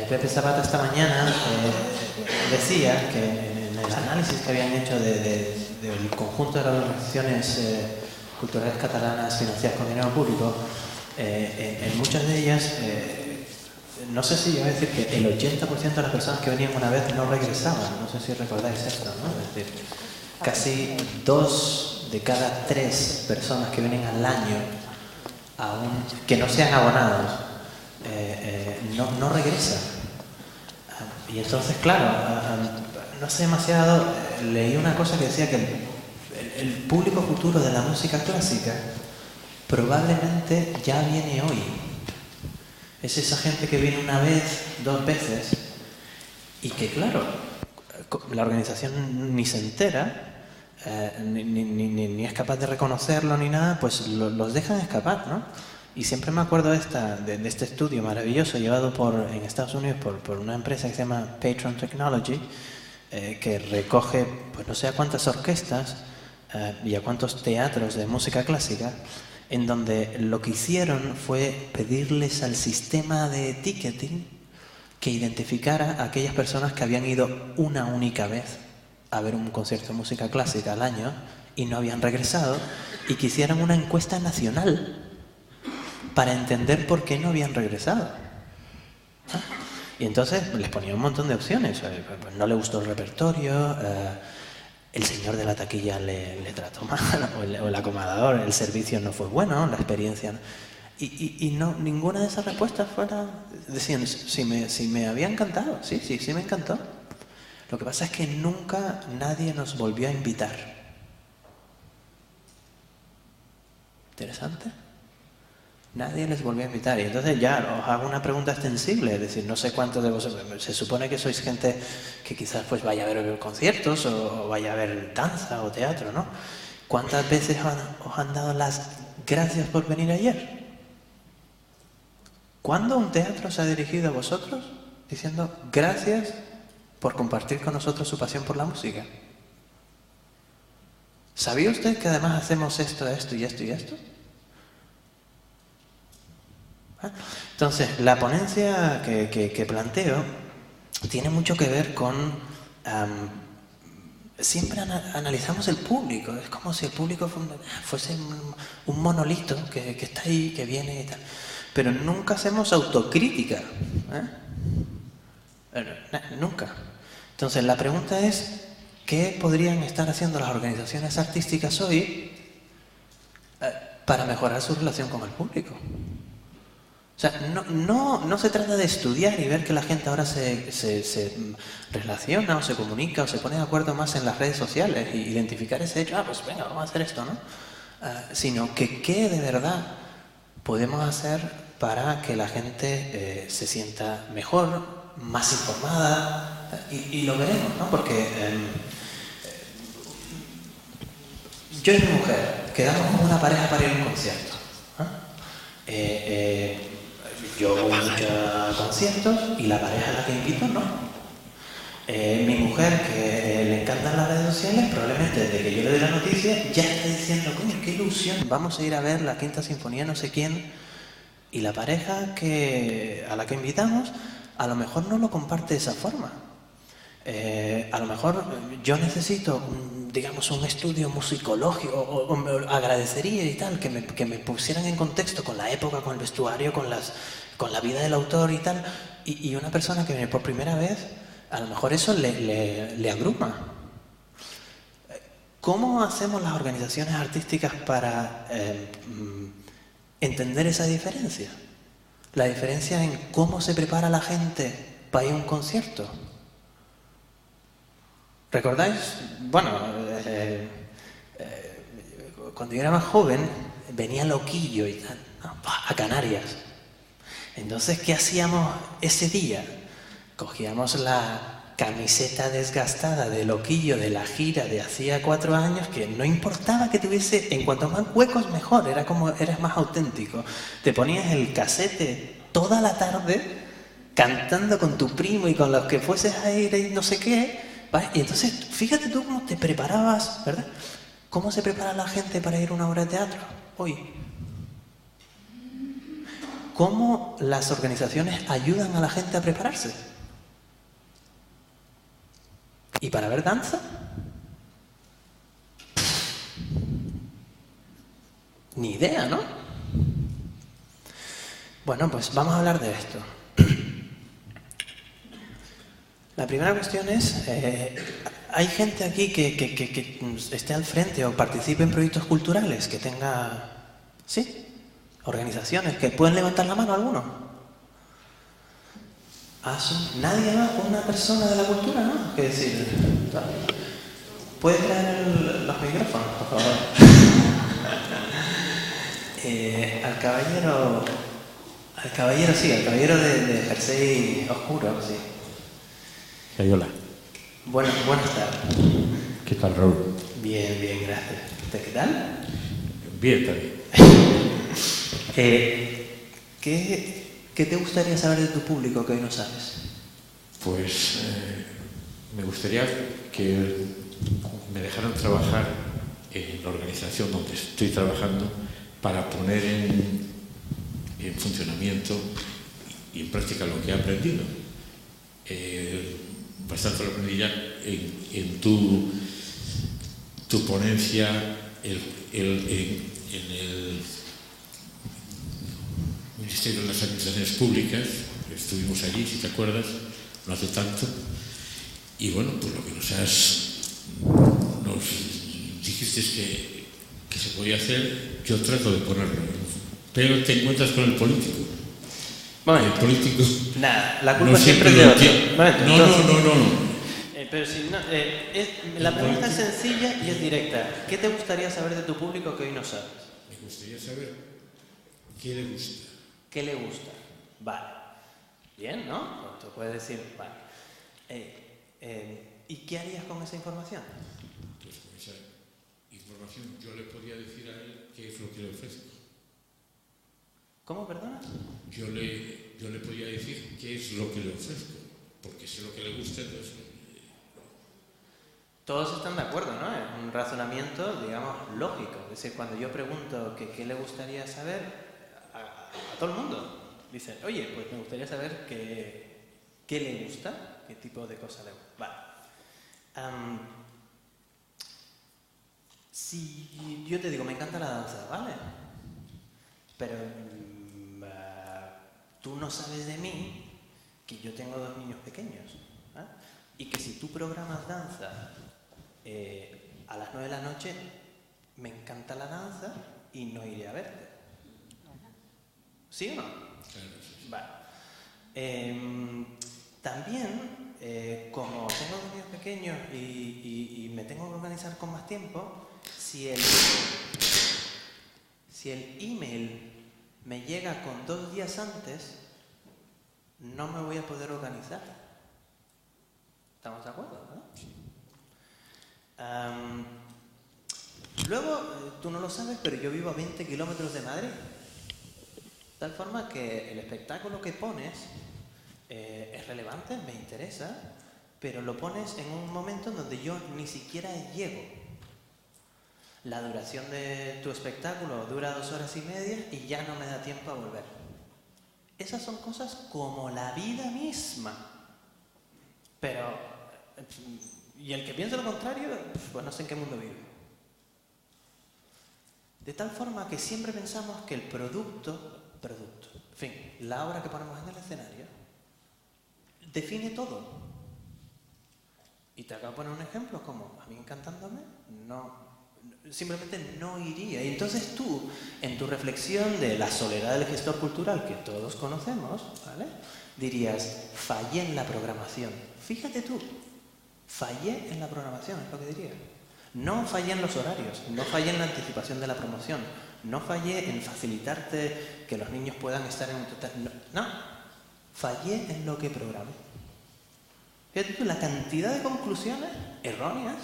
Pepe Zapata esta mañana decía que en el análisis que habían hecho del conjunto de las organizaciones culturales catalanas financiadas con dinero público, en muchas de ellas, no sé si iba a decir que el 80% de las personas que venían una vez no regresaban. No sé si recordáis esto, ¿no? Es decir, casi 2 de cada 3 personas que vienen al año, que no sean abonados, no regresan. Y entonces, claro, no hace demasiado leí una cosa que decía que el público futuro de la música clásica probablemente ya viene hoy. Es esa gente que viene una vez, 2 veces, y que, claro, la organización ni se entera, ni es capaz de reconocerlo ni nada, pues los dejan escapar, ¿no? Y siempre me acuerdo de este estudio maravilloso llevado en Estados Unidos por una empresa que se llama Patron Technology, que recoge, pues no sé a cuántas orquestas y a cuántos teatros de música clásica, en donde lo que hicieron fue pedirles al sistema de ticketing que identificara a aquellas personas que habían ido una única vez a ver un concierto de música clásica al año y no habían regresado, y que hicieran una encuesta nacional para entender por qué no habían regresado. Y entonces les ponía un montón de opciones. Pues no le gustó el repertorio, el señor de la taquilla le trató mal, o el acomodador, el servicio no fue bueno, la experiencia no. Y no, ninguna de esas respuestas decían, si me había encantado, sí me encantó. Lo que pasa es que nunca nadie nos volvió a invitar. ¿Interesante? Nadie les volvió a invitar. Y entonces ya os hago una pregunta extensible, es decir, no sé cuántos de vosotros, se supone que sois gente que quizás pues vaya a ver conciertos o vaya a ver danza o teatro, ¿no? ¿Cuántas veces os han dado las gracias por venir ayer? ¿Cuándo un teatro se ha dirigido a vosotros diciendo gracias por compartir con nosotros su pasión por la música? ¿Sabía usted que además hacemos esto y esto y esto? Entonces, la ponencia que planteo tiene mucho que ver con... siempre analizamos el público, es como si el público fuese un monolito que está ahí, que viene y tal. Pero nunca hacemos autocrítica. Nunca. Entonces, la pregunta es, ¿qué podrían estar haciendo las organizaciones artísticas hoy para mejorar su relación con el público? O sea, no se trata de estudiar y ver que la gente ahora se relaciona o se comunica o se pone de acuerdo más en las redes sociales y identificar ese hecho, pues venga, vamos a hacer esto, ¿no? Sino que qué de verdad podemos hacer para que la gente se sienta mejor, más informada, y lo veremos, ¿no? Porque yo y mi mujer quedamos como una pareja para ir a un concierto. Yo voy mucho a conciertos y la pareja a la que invito no. Mi mujer, que le encantan las redes sociales, probablemente desde que yo le doy la noticia ya está diciendo, coño, qué ilusión, vamos a ir a ver la Quinta Sinfonía no sé quién. Y la pareja a la que invitamos a lo mejor no lo comparte de esa forma. A lo mejor yo necesito, digamos, un estudio musicológico, o agradecería y tal, que me pusieran en contexto con la época, con el vestuario, con la vida del autor y tal, y una persona que viene por primera vez, a lo mejor eso le abruma. ¿Cómo hacemos las organizaciones artísticas para entender esa diferencia? La diferencia en cómo se prepara la gente para ir a un concierto. ¿Recordáis? Bueno, cuando yo era más joven, venía Loquillo y tal, ¿no? A Canarias. Entonces, ¿qué hacíamos ese día? Cogíamos la camiseta desgastada de Loquillo de la gira de hacía 4 años, que no importaba que tuviese, en cuanto más huecos mejor, eras más auténtico. Te ponías el casete toda la tarde cantando con tu primo y con los que fueses a ir y no sé qué. ¿Vale? Y entonces, fíjate tú cómo te preparabas, ¿verdad? ¿Cómo se prepara la gente para ir a una obra de teatro hoy? cómo las organizaciones ayudan a la gente a prepararse. ¿Y para ver danza? Ni idea, ¿no? Bueno, pues vamos a hablar de esto. La primera cuestión es, ¿hay gente aquí que esté al frente o participe en proyectos culturales, que tenga, sí, organizaciones, que pueden levantar la mano alguno? Nadie más, una persona de la cultura, ¿no? ¿Qué decir? ¿Puede traer los micrófonos, por favor? Al caballero de jersey oscuro, sí. Hola. Buenas tardes. ¿Qué tal, Raúl? Bien, gracias. ¿Usted qué tal? Bien, también. ¿Qué te gustaría saber de tu público que hoy no sabes? Pues me gustaría que me dejaran trabajar en la organización donde estoy trabajando para poner en funcionamiento y en práctica lo que he aprendido. Bastante lo aprendí ya en tu ponencia en el Ministerio de las Administraciones Públicas. Estuvimos allí, si te acuerdas, no hace tanto. Y bueno, pues lo que nos dijiste es que se podía hacer, yo trato de ponerlo. Pero te encuentras con el político. Bueno, el político. Nada, la culpa no siempre es de otro. No. Pero si no, la pregunta es sencilla y es directa. ¿Qué te gustaría saber de tu público que hoy no sabes? Me gustaría saber qué le gusta. ¿Qué le gusta? Vale. Bien, ¿no? Pues tú puedes decir, vale. ¿Y qué harías con esa información? Pues con esa información yo le podría decir a él qué es lo que le ofrezco. ¿Cómo, perdona? Yo le podría decir qué es lo que le ofrezco, porque sé lo que le gusta, entonces... Todos están de acuerdo, ¿no? Es un razonamiento, digamos, lógico. Es decir, cuando yo pregunto qué le gustaría saber a todo el mundo, dicen, oye, pues me gustaría saber qué le gusta, qué tipo de cosas le gusta. Vale. Si yo te digo, me encanta la danza, ¿vale? Pero tú no sabes de mí que yo tengo 2 niños pequeños, ¿eh? Y que si tú programas danza a las 9 de la noche, me encanta la danza y no iré a verte. ¿Sí o no? Vale. También, como tengo 2 niños pequeños y me tengo que organizar con más tiempo, si el email me llega con 2 días antes, no me voy a poder organizar. ¿Estamos de acuerdo, no? Luego, tú no lo sabes, pero yo vivo a 20 kilómetros de Madrid. De tal forma que el espectáculo que pones es relevante, me interesa, pero lo pones en un momento en donde yo ni siquiera llego. La duración de tu espectáculo dura 2 horas y media y ya no me da tiempo a volver. Esas son cosas como la vida misma. Pero, y el que piensa lo contrario, pues no sé en qué mundo vive. De tal forma que siempre pensamos que el producto, en fin, la obra que ponemos en el escenario, define todo. Y te acabo de poner un ejemplo como, a mí encantándome, simplemente no iría. Y entonces tú, en tu reflexión de la soledad del gestor cultural que todos conocemos, ¿vale?, dirías, fallé en la programación. Fíjate tú, fallé en la programación, es lo que diría. No fallé en los horarios, no fallé en la anticipación de la promoción, no fallé en facilitarte que los niños puedan estar en un total... No, fallé en lo que programé. Fíjate tú, la cantidad de conclusiones erróneas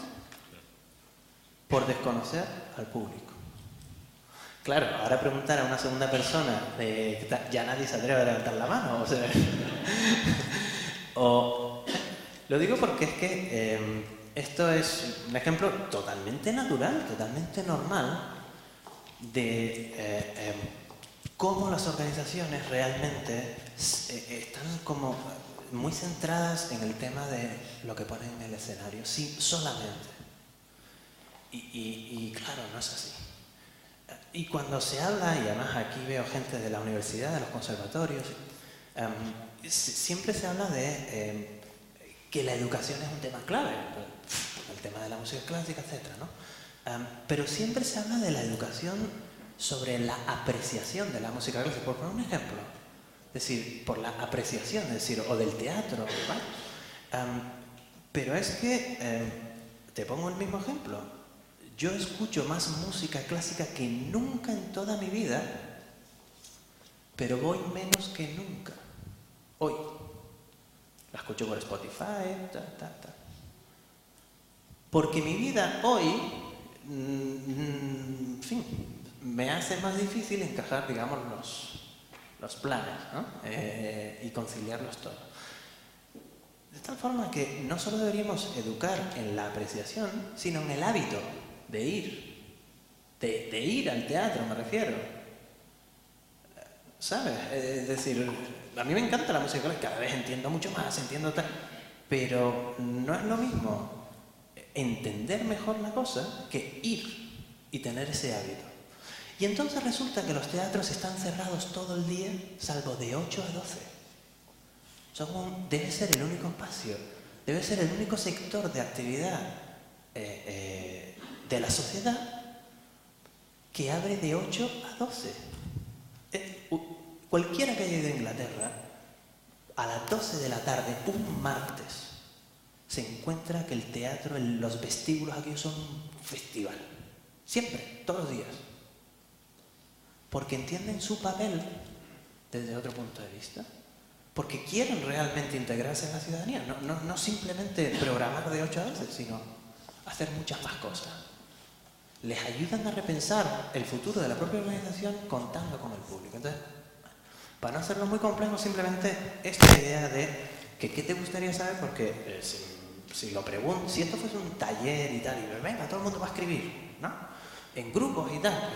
por desconocer al público. Claro, ahora preguntar a una segunda persona, ya nadie se atreve a levantar la mano, o sea... Lo digo porque es que esto es un ejemplo totalmente natural, totalmente normal de cómo las organizaciones realmente están como muy centradas en el tema de lo que ponen en el escenario, sí, solamente. Y claro, no es así. Y cuando se habla, y además aquí veo gente de la universidad, de los conservatorios, siempre se habla de que la educación es un tema clave, el tema de la música clásica, etc., ¿no? Pero siempre se habla de la educación sobre la apreciación de la música clásica. Por poner un ejemplo, es decir, por la apreciación, es decir, o del teatro, ¿vale? Pero es que, te pongo el mismo ejemplo, yo escucho más música clásica que nunca en toda mi vida, pero voy menos que nunca. Hoy. La escucho por Spotify, Porque mi vida hoy, en fin, me hace más difícil encajar, digamos, los planes, ¿no? Y conciliarlos todos. De tal forma que no solo deberíamos educar en la apreciación, sino en el hábito de ir. De ir al teatro, me refiero. ¿Sabes? Es decir, a mí me encanta la música clásica, cada vez entiendo mucho más, entiendo tal, pero no es lo mismo entender mejor la cosa que ir y tener ese hábito. Y entonces resulta que los teatros están cerrados todo el día, salvo de 8 a 12. Debe ser el único espacio, debe ser el único sector de actividad de la sociedad que abre de 8 a 12. Cualquiera que haya ido a Inglaterra, a las 12 de la tarde, un martes, se encuentra que el teatro, los vestíbulos aquí son un festival. Siempre, todos los días. Porque entienden su papel desde otro punto de vista. Porque quieren realmente integrarse en la ciudadanía. No simplemente programar de 8 a 12, sino hacer muchas más cosas. Les ayudan a repensar el futuro de la propia organización contando con el público. Entonces, para no hacerlo muy complejo, simplemente esta idea de que qué te gustaría saber, porque si lo pregunto, si esto fuese un taller y tal, y venga, todo el mundo va a escribir, ¿no? En grupos y tal,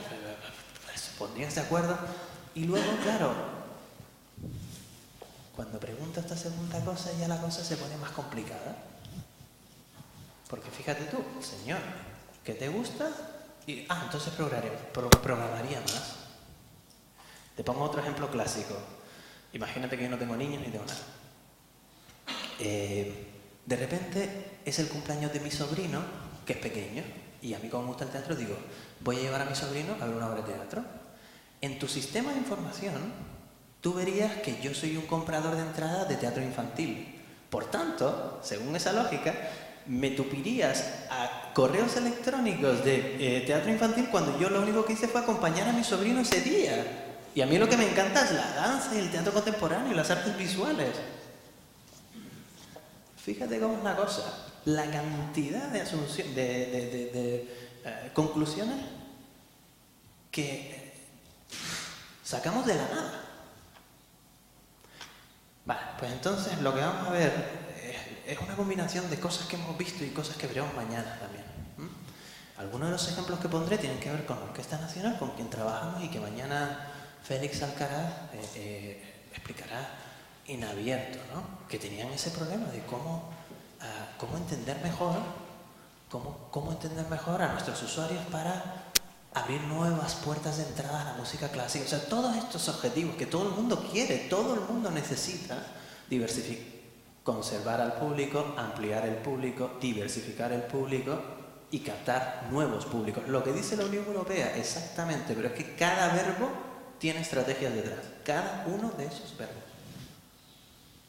pues se pondrían de acuerdo. Y luego, claro, cuando pregunto esta segunda cosa, ya la cosa se pone más complicada. Porque fíjate tú, señor, ¿qué te gusta? Y, entonces programaría más. Te pongo otro ejemplo clásico. Imagínate que yo no tengo niños ni tengo nada. De repente es el cumpleaños de mi sobrino, que es pequeño, y a mí como me gusta el teatro, digo, voy a llevar a mi sobrino a ver una obra de teatro. En tu sistema de información, tú verías que yo soy un comprador de entradas de teatro infantil. Por tanto, según esa lógica, me tupirías a correos electrónicos de teatro infantil cuando yo lo único que hice fue acompañar a mi sobrino ese día. Y a mí lo que me encanta es la danza y el teatro contemporáneo y las artes visuales. Fíjate cómo es la cosa. La cantidad de conclusiones que sacamos de la nada. Vale, pues entonces lo que vamos a ver es una combinación de cosas que hemos visto y cosas que veremos mañana también. Algunos de los ejemplos que pondré tienen que ver con la Orquesta Nacional, con quien trabajamos y que mañana Félix Alcaraz explicará en abierto, ¿no? Que tenían ese problema de cómo entender mejor, cómo entender mejor a nuestros usuarios para abrir nuevas puertas de entrada a la música clásica. O sea, todos estos objetivos que todo el mundo quiere, todo el mundo necesita, conservar al público, ampliar el público, diversificar el público y captar nuevos públicos. Lo que dice la Unión Europea, exactamente, pero es que cada verbo tiene estrategias detrás, cada uno de esos verbos.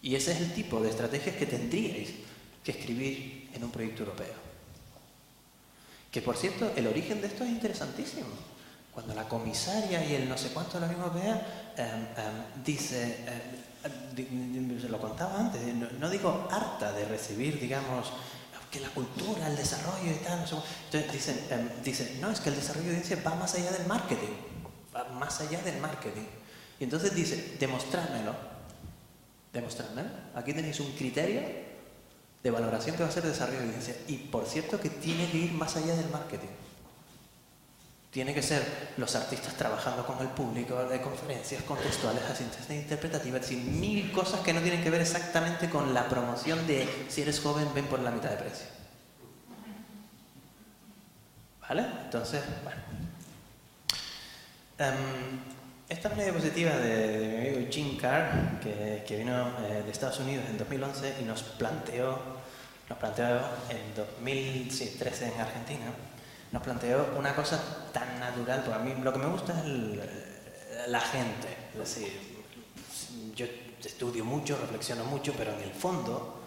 Y ese es el tipo de estrategias que tendríais que escribir en un proyecto europeo. Que, por cierto, el origen de esto es interesantísimo. Cuando la comisaria y el no sé cuánto de la Unión Europea dice, lo contaba antes, no digo harta de recibir, digamos, que la cultura, el desarrollo y tal, no sé cuánto. Entonces dice, no, es que el desarrollo de audiencia va más allá del marketing, va más allá del marketing. Y entonces dice, demostrádmelo. Aquí tenéis un criterio de valoración que va a ser desarrollo de audiencia. Y por cierto que tiene que ir más allá del marketing. Tiene que ser los artistas trabajando con el público, de conferencias contextuales, asistentes interpretativas, es decir, 1000 cosas que no tienen que ver exactamente con la promoción de si eres joven, ven por la mitad de precio. ¿Vale? Entonces, bueno. Esta es una diapositiva de mi amigo Jim Carr, que vino de Estados Unidos en 2011 y nos planteó en 2013 en Argentina, nos planteó una cosa tan natural, porque a mí lo que me gusta es la gente. Es decir, yo estudio mucho, reflexiono mucho, pero en el fondo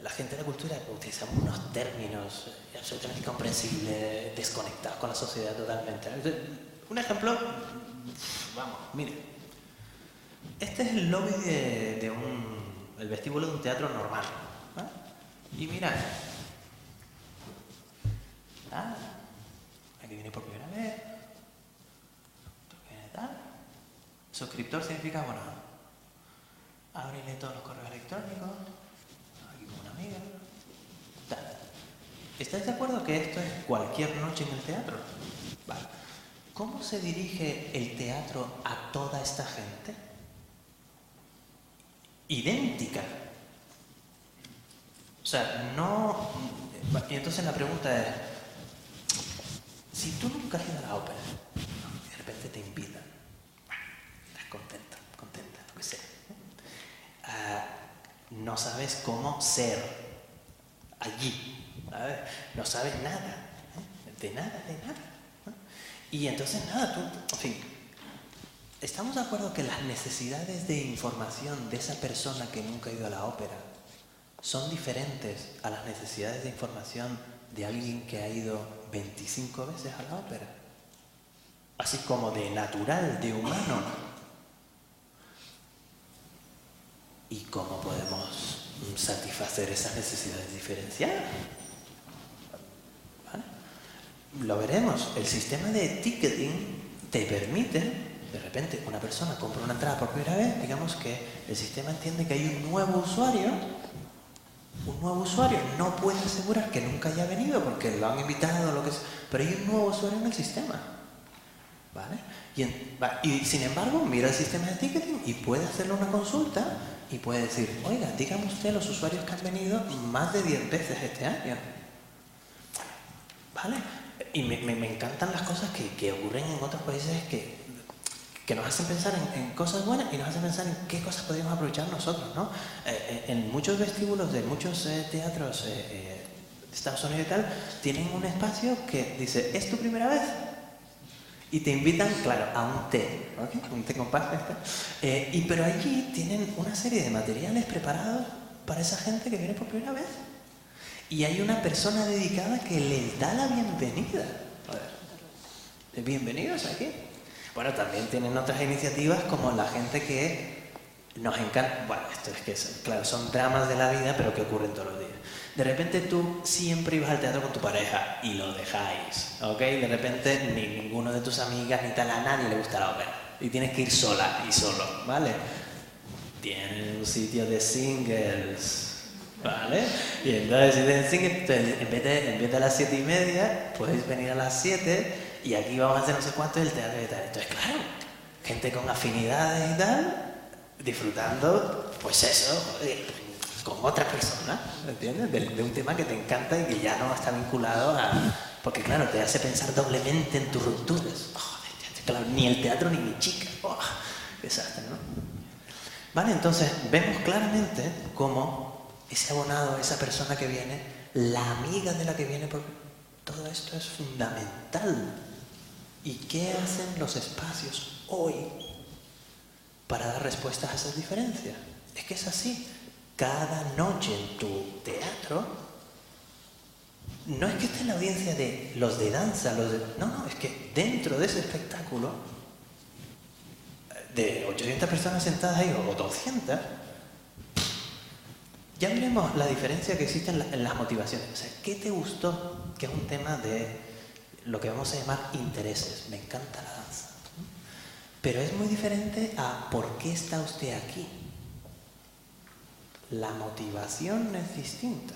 la gente de la cultura utilizamos unos términos absolutamente incomprensibles, desconectados con la sociedad totalmente. Entonces, un ejemplo, vamos, mire. Este es el lobby el vestíbulo de un teatro normal. Y mira, aquí viene por primera vez, tal. Suscriptor significa, bueno, abrirle todos los correos electrónicos, aquí con una amiga, tal. ¿Estáis de acuerdo que esto es cualquier noche en el teatro? Vale. ¿Cómo se dirige el teatro a toda esta gente? Idéntica. O sea, no... Y entonces la pregunta es, si tú nunca has ido a la ópera, y de repente te invitan, estás contenta, lo que sea. No sabes cómo ser allí, ¿sabes? No sabes nada, de nada. Y entonces nada, en fin, ¿estamos de acuerdo que las necesidades de información de esa persona que nunca ha ido a la ópera son diferentes a las necesidades de información de alguien que ha ido 25 veces a la ópera? Así como de natural, de humano. ¿Y cómo podemos satisfacer esas necesidades diferenciadas? ¿Vale? Lo veremos. El sistema de ticketing te permite, de repente, una persona compra una entrada por primera vez, digamos que el sistema entiende que hay un nuevo usuario no puede asegurar que nunca haya venido porque lo han invitado o lo que sea, pero hay un nuevo usuario en el sistema, ¿vale? Y sin embargo mira el sistema de ticketing y puede hacerle una consulta y puede decir, oiga, dígame usted los usuarios que han venido más de 10 veces este año, ¿vale? Y me encantan las cosas que ocurren en otros países que nos hacen pensar en cosas buenas y nos hacen pensar en qué cosas podemos aprovechar nosotros, ¿no? En muchos vestíbulos de muchos teatros de Estados Unidos y tal, tienen un espacio que dice, ¿es tu primera vez? Y te invitan, claro, a un té, ¿ok? Un té con pasta. Pero allí tienen una serie de materiales preparados para esa gente que viene por primera vez. Y hay una persona dedicada que les da la bienvenida. Joder, bienvenidos aquí. Bueno, también tienen otras iniciativas como la gente que nos encanta... Bueno, esto es que, claro, son dramas de la vida, pero que ocurren todos los días. De repente tú siempre ibas al teatro con tu pareja y lo dejáis, ¿ok? De repente ni ninguno de tus amigas ni tal, a nadie le gusta la ópera. Y tienes que ir sola y solo, ¿vale? Tienen un sitio de singles, ¿vale? Y entonces si tienen singles, en vez de a las 7:30, podéis venir a las 7... Y aquí vamos a hacer no sé cuánto del teatro y tal. Entonces, claro, gente con afinidades y tal, disfrutando, pues eso, con otra persona, ¿entiendes? De un tema que te encanta y que ya no está vinculado a... Porque, claro, te hace pensar doblemente en tus rupturas. Joder, claro, ni el teatro ni mi chica. Oh, desastre, ¿no? Vale, entonces, vemos claramente cómo ese abonado, esa persona que viene, la amiga de la que viene, porque todo esto es fundamental. ¿Y qué hacen los espacios hoy para dar respuestas a esas diferencias? Es que es así. Cada noche en tu teatro, no es que esté en la audiencia de los de danza, no, es que dentro de ese espectáculo, de 800 personas sentadas ahí, o 200, ya veremos la diferencia que existe en las motivaciones. O sea, ¿qué te gustó? Que es un tema de lo que vamos a llamar intereses. Me encanta la danza. Pero es muy diferente a ¿por qué está usted aquí? La motivación es distinta.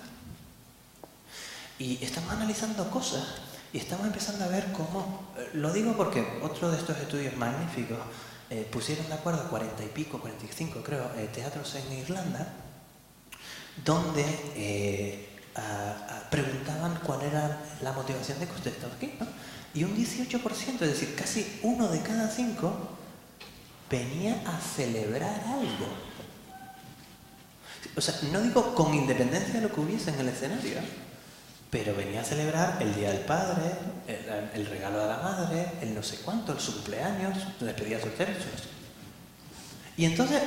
Y estamos analizando cosas Y estamos empezando a ver cómo, lo digo porque otro de estos estudios magníficos, pusieron de acuerdo 40 y pico, 45 creo, teatros en Irlanda, donde preguntaban cuál era la motivación de que usted estaba aquí, ¿no? Y un 18%, es decir, casi 1 de cada 5, venía a celebrar algo. O sea, no digo con independencia de lo que hubiese en el escenario, pero venía a celebrar el Día del Padre, el regalo de la madre, el no sé cuánto, su cumpleaños, la despedida soltera. Y entonces,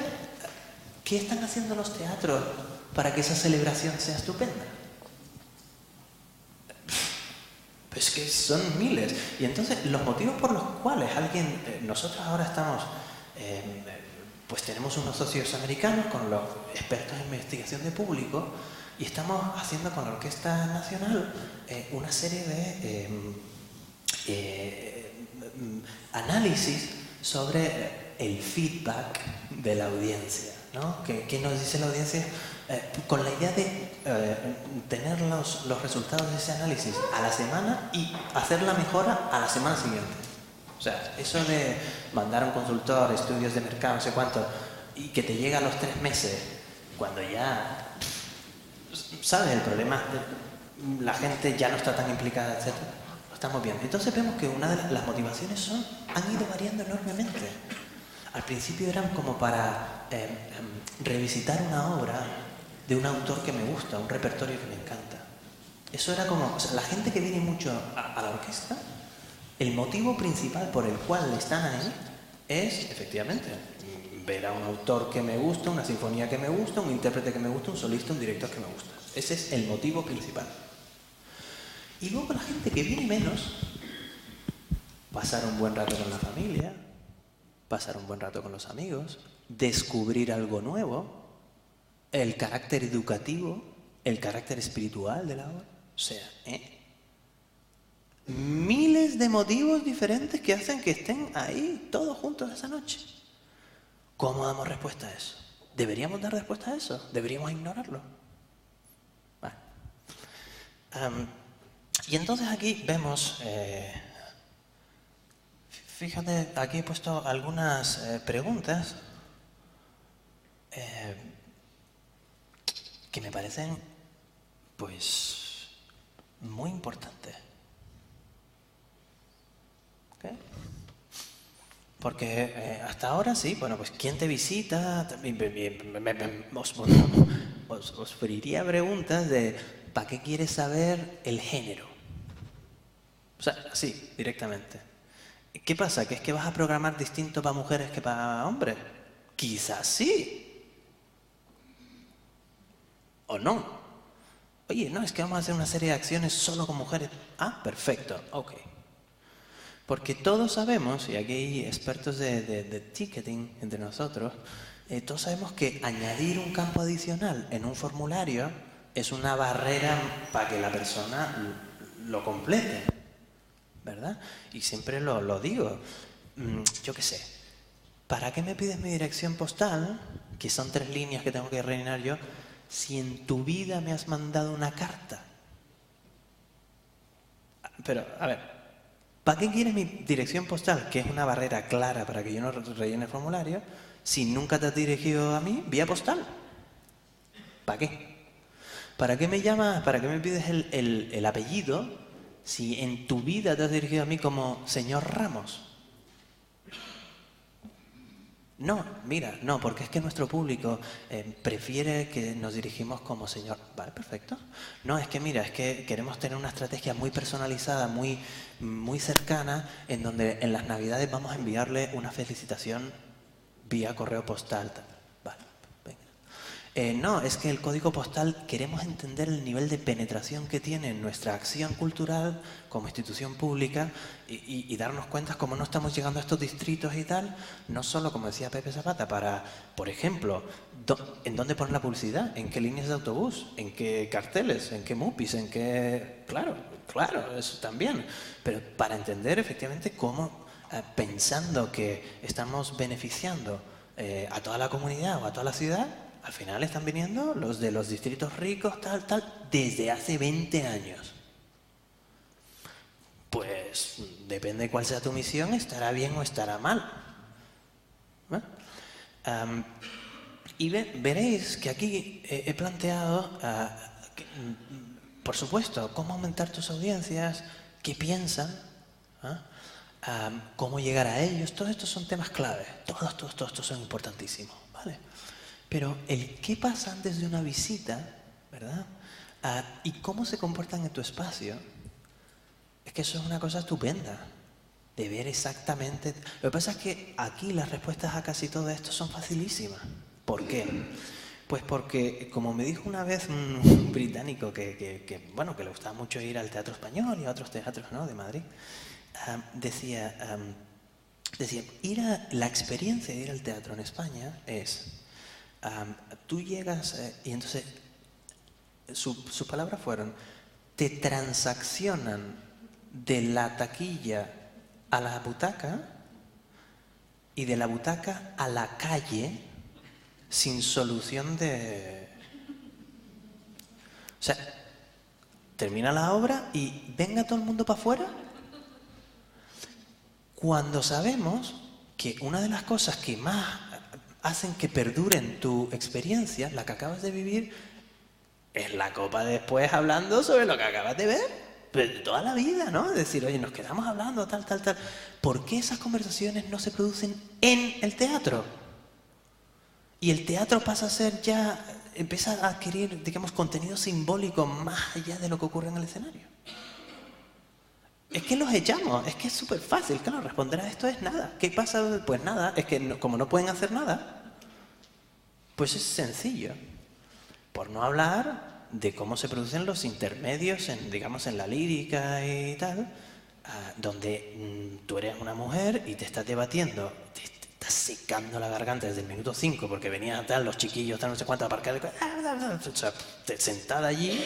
¿qué están haciendo los teatros para que esa celebración sea estupenda? Pues que son miles. Y entonces, los motivos por los cuales nosotros ahora estamos, pues tenemos unos socios americanos con los expertos en investigación de público, y estamos haciendo con la Orquesta Nacional una serie de análisis sobre el feedback de la audiencia, ¿no? ¿Qué nos dice la audiencia? Con la idea de tener los resultados de ese análisis a la semana y hacer la mejora a la semana siguiente. O sea, eso de mandar a un consultor, estudios de mercado, no sé cuánto, y que te llega a los 3 meses, cuando ya... ¿Sabes? El problema, la gente ya no está tan implicada, etc. Lo estamos viendo. Entonces vemos que una de las motivaciones han ido variando enormemente. Al principio eran como para revisitar una obra de un autor que me gusta, un repertorio que me encanta. Eso era como, o sea, la gente que viene mucho a la orquesta, el motivo principal por el cual están ahí es, efectivamente, ver a un autor que me gusta, una sinfonía que me gusta, un intérprete que me gusta, un solista, un director que me gusta. Ese es el motivo principal. Y luego la gente que viene menos, pasar un buen rato con la familia, pasar un buen rato con los amigos, descubrir algo nuevo, el carácter educativo, el carácter espiritual de la obra. O sea, miles de motivos diferentes que hacen que estén ahí todos juntos esa noche. ¿Cómo damos respuesta a eso? ¿Deberíamos dar respuesta a eso? ¿Deberíamos ignorarlo? Bueno. Y entonces aquí vemos, fíjate, aquí he puesto algunas preguntas que me parecen, pues, muy importantes. ¿Okay? Porque hasta ahora sí, bueno, pues ¿quién te visita? Os ofrecería preguntas de ¿para qué quieres saber el género? O sea, sí, directamente. ¿Qué pasa? ¿Que es que vas a programar distinto para mujeres que para hombres? Quizás sí. ¿O no? Oye, no, es que vamos a hacer una serie de acciones solo con mujeres. Ah, perfecto, ok. Porque todos sabemos, y aquí hay expertos de ticketing entre nosotros, todos sabemos que añadir un campo adicional en un formulario es una barrera para que la persona lo complete, ¿verdad? Y siempre lo digo, yo qué sé, ¿para qué me pides mi dirección postal, que son 3 líneas que tengo que rellenar yo, si en tu vida me has mandado una carta? Pero, a ver, ¿para qué quieres mi dirección postal, que es una barrera clara para que yo no rellene el formulario, si nunca te has dirigido a mí vía postal? ¿Para qué? ¿Para qué me llamas, para qué me pides el apellido si en tu vida te has dirigido a mí como señor Ramos? No, mira, no, porque es que nuestro público prefiere que nos dirigimos como señor. Vale, perfecto. No, es que mira, es que queremos tener una estrategia muy personalizada, muy cercana, en donde en las Navidades vamos a enviarle una felicitación vía correo postal. Vale, venga. No, es que el código postal queremos entender el nivel de penetración que tiene en nuestra acción cultural como institución pública y darnos cuenta cómo no estamos llegando a estos distritos y tal, no solo, como decía Pepe Zapata, para, por ejemplo, ¿en dónde poner la publicidad? ¿En qué líneas de autobús? ¿En qué carteles? ¿En qué MUPIs? ¿En qué...? Claro, eso también. Pero para entender efectivamente cómo, pensando que estamos beneficiando a toda la comunidad o a toda la ciudad, al final están viniendo los de los distritos ricos, tal, desde hace 20 años. pues depende de cuál sea tu misión, estará bien o estará mal. Y veréis que aquí he planteado, por supuesto, cómo aumentar tus audiencias, qué piensan, cómo llegar a ellos. Todos estos son temas clave. Todos estos son importantísimos, ¿vale? Pero el qué pasa antes de una visita, ¿verdad? Y cómo se comportan en tu espacio, es que eso es una cosa estupenda. De ver exactamente... Lo que pasa es que aquí las respuestas a casi todo esto son facilísimas. ¿Por qué? Pues porque, como me dijo una vez un británico que le gustaba mucho ir al Teatro Español y a otros teatros, ¿no?, de Madrid, decía, la experiencia de ir al teatro en España es, tú llegas y entonces, sus palabras fueron, te transaccionan de la taquilla a la butaca y de la butaca a la calle sin solución de... O sea, termina la obra y venga todo el mundo para afuera. Cuando sabemos que una de las cosas que más hacen que perduren tu experiencia, la que acabas de vivir, es la copa después hablando sobre lo que acabas de ver. Pero de toda la vida, ¿no? Es decir, oye, nos quedamos hablando, tal. ¿Por qué esas conversaciones no se producen en el teatro? Y el teatro pasa a ser ya, empieza a adquirir, digamos, contenido simbólico más allá de lo que ocurre en el escenario. Es que los echamos, es que es súper fácil, claro, responder a esto es nada. ¿Qué pasa? Pues nada, es que como no pueden hacer nada, pues es sencillo. Por no hablar de cómo se producen los intermedios, digamos, en la lírica y tal, donde tú eres una mujer y te estás debatiendo, te estás secando la garganta desde el minuto 5 porque venían tal, los chiquillos, tal, no sé cuánto, aparcar, o sea, sentada allí,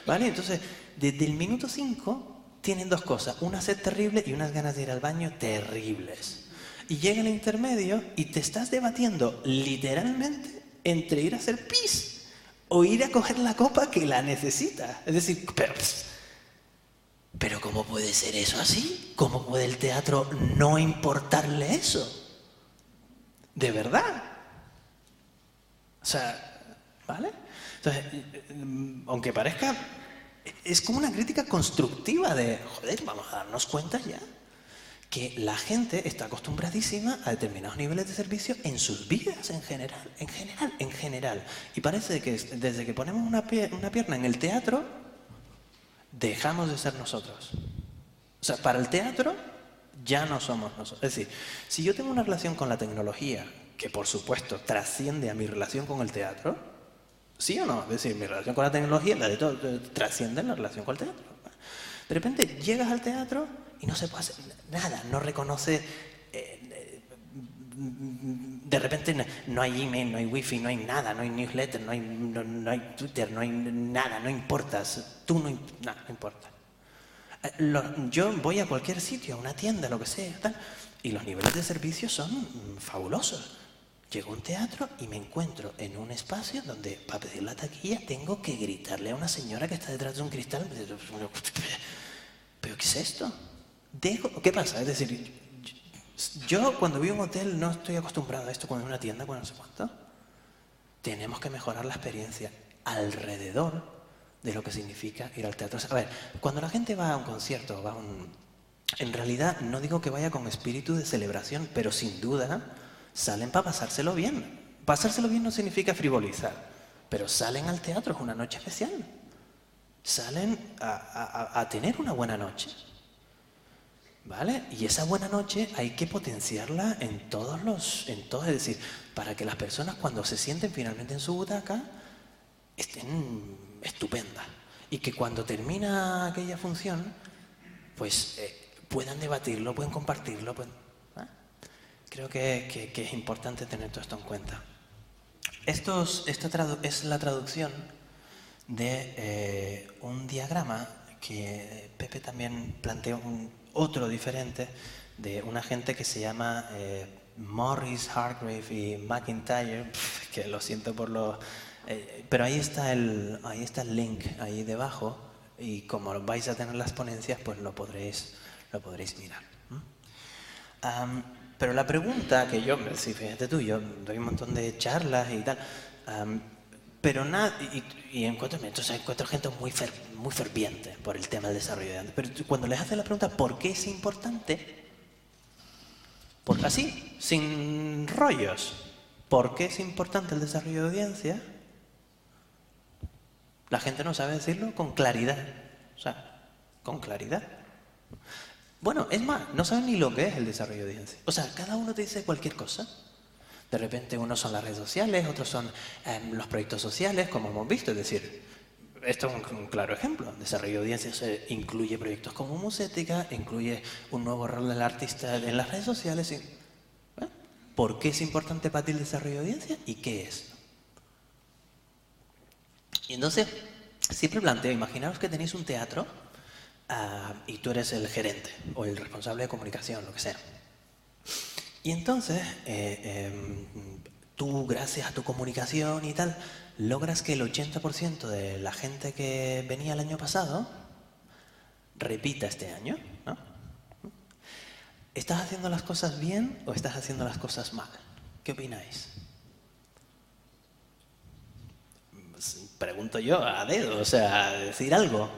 ¿vale? Entonces, desde el minuto 5 tienen dos cosas, una sed terrible y unas ganas de ir al baño terribles. Y llega el intermedio y te estás debatiendo literalmente entre ir a hacer pis o ir a coger la copa que la necesita. Es decir, pero ¿cómo puede ser eso así? ¿Cómo puede el teatro no importarle eso? ¿De verdad? O sea, ¿vale? Entonces, aunque parezca, es como una crítica constructiva de, joder, vamos a darnos cuenta ya que la gente está acostumbradísima a determinados niveles de servicio en sus vidas en general. Y parece que desde que ponemos una pierna en el teatro, dejamos de ser nosotros. O sea, para el teatro ya no somos nosotros. Es decir, si yo tengo una relación con la tecnología, que por supuesto trasciende a mi relación con el teatro, ¿sí o no? Es decir, mi relación con la tecnología, la de todo, trasciende la relación con el teatro. De repente llegas al teatro y no se puede hacer nada, no reconoce, de repente no hay email, no hay wifi, no hay nada, no hay newsletter, no hay Twitter, no hay nada, no importas, tú no importa. Yo voy a cualquier sitio, a una tienda, lo que sea, tal, y los niveles de servicio son fabulosos. Llego a un teatro y me encuentro en un espacio donde para pedir la taquilla tengo que gritarle a una señora que está detrás de un cristal. ¿Pero qué es esto? ¿Qué pasa? Es decir, yo cuando voy a un hotel no estoy acostumbrado a esto, cuando en una tienda, cuando no sé cuánto. Tenemos que mejorar la experiencia alrededor de lo que significa ir al teatro. A ver, cuando la gente va a un concierto, en realidad no digo que vaya con espíritu de celebración, pero sin duda salen para pasárselo bien. Pasárselo bien no significa frivolizar, pero salen al teatro, es una noche especial. Salen a tener una buena noche, ¿vale? Y esa buena noche hay que potenciarla en todos, es decir, para que las personas cuando se sienten finalmente en su butaca estén estupendas y que cuando termina aquella función pues puedan debatirlo, pueden compartirlo, creo que es importante tener todo esto en cuenta. Esta es la traducción de un diagrama que Pepe también planteó, otro diferente, de una gente que se llama Morris, Hargrave y McIntyre, que lo siento por los... pero ahí está el link, ahí debajo, y como vais a tener las ponencias, pues lo podréis lo podréis mirar. Pero la pregunta que yo, sí, fíjate tú, yo doy un montón de charlas y tal, pero nada, y encuentro gente muy ferviente por el tema del desarrollo de audiencia. Pero cuando les haces la pregunta, ¿por qué es importante? Porque así, sin rollos, ¿por qué es importante el desarrollo de audiencia? La gente no sabe decirlo con claridad. O sea, con claridad. Bueno, es más, no saben ni lo que es el desarrollo de audiencia. O sea, cada uno te dice cualquier cosa. De repente unos son las redes sociales, otros son los proyectos sociales, como hemos visto. Es decir, esto es un claro ejemplo. Desarrollo de audiencia incluye proyectos como Musética, incluye un nuevo rol del artista en las redes sociales. ¿Por qué es importante para ti el desarrollo de audiencia y qué es? Y entonces, siempre planteo, imaginaos que tenéis un teatro y tú eres el gerente o el responsable de comunicación, lo que sea. Y entonces, tú, gracias a tu comunicación y tal, logras que el 80% de la gente que venía el año pasado repita este año, ¿no? ¿Estás haciendo las cosas bien o estás haciendo las cosas mal? ¿Qué opináis? Pregunto yo a dedo, o sea, a decir algo.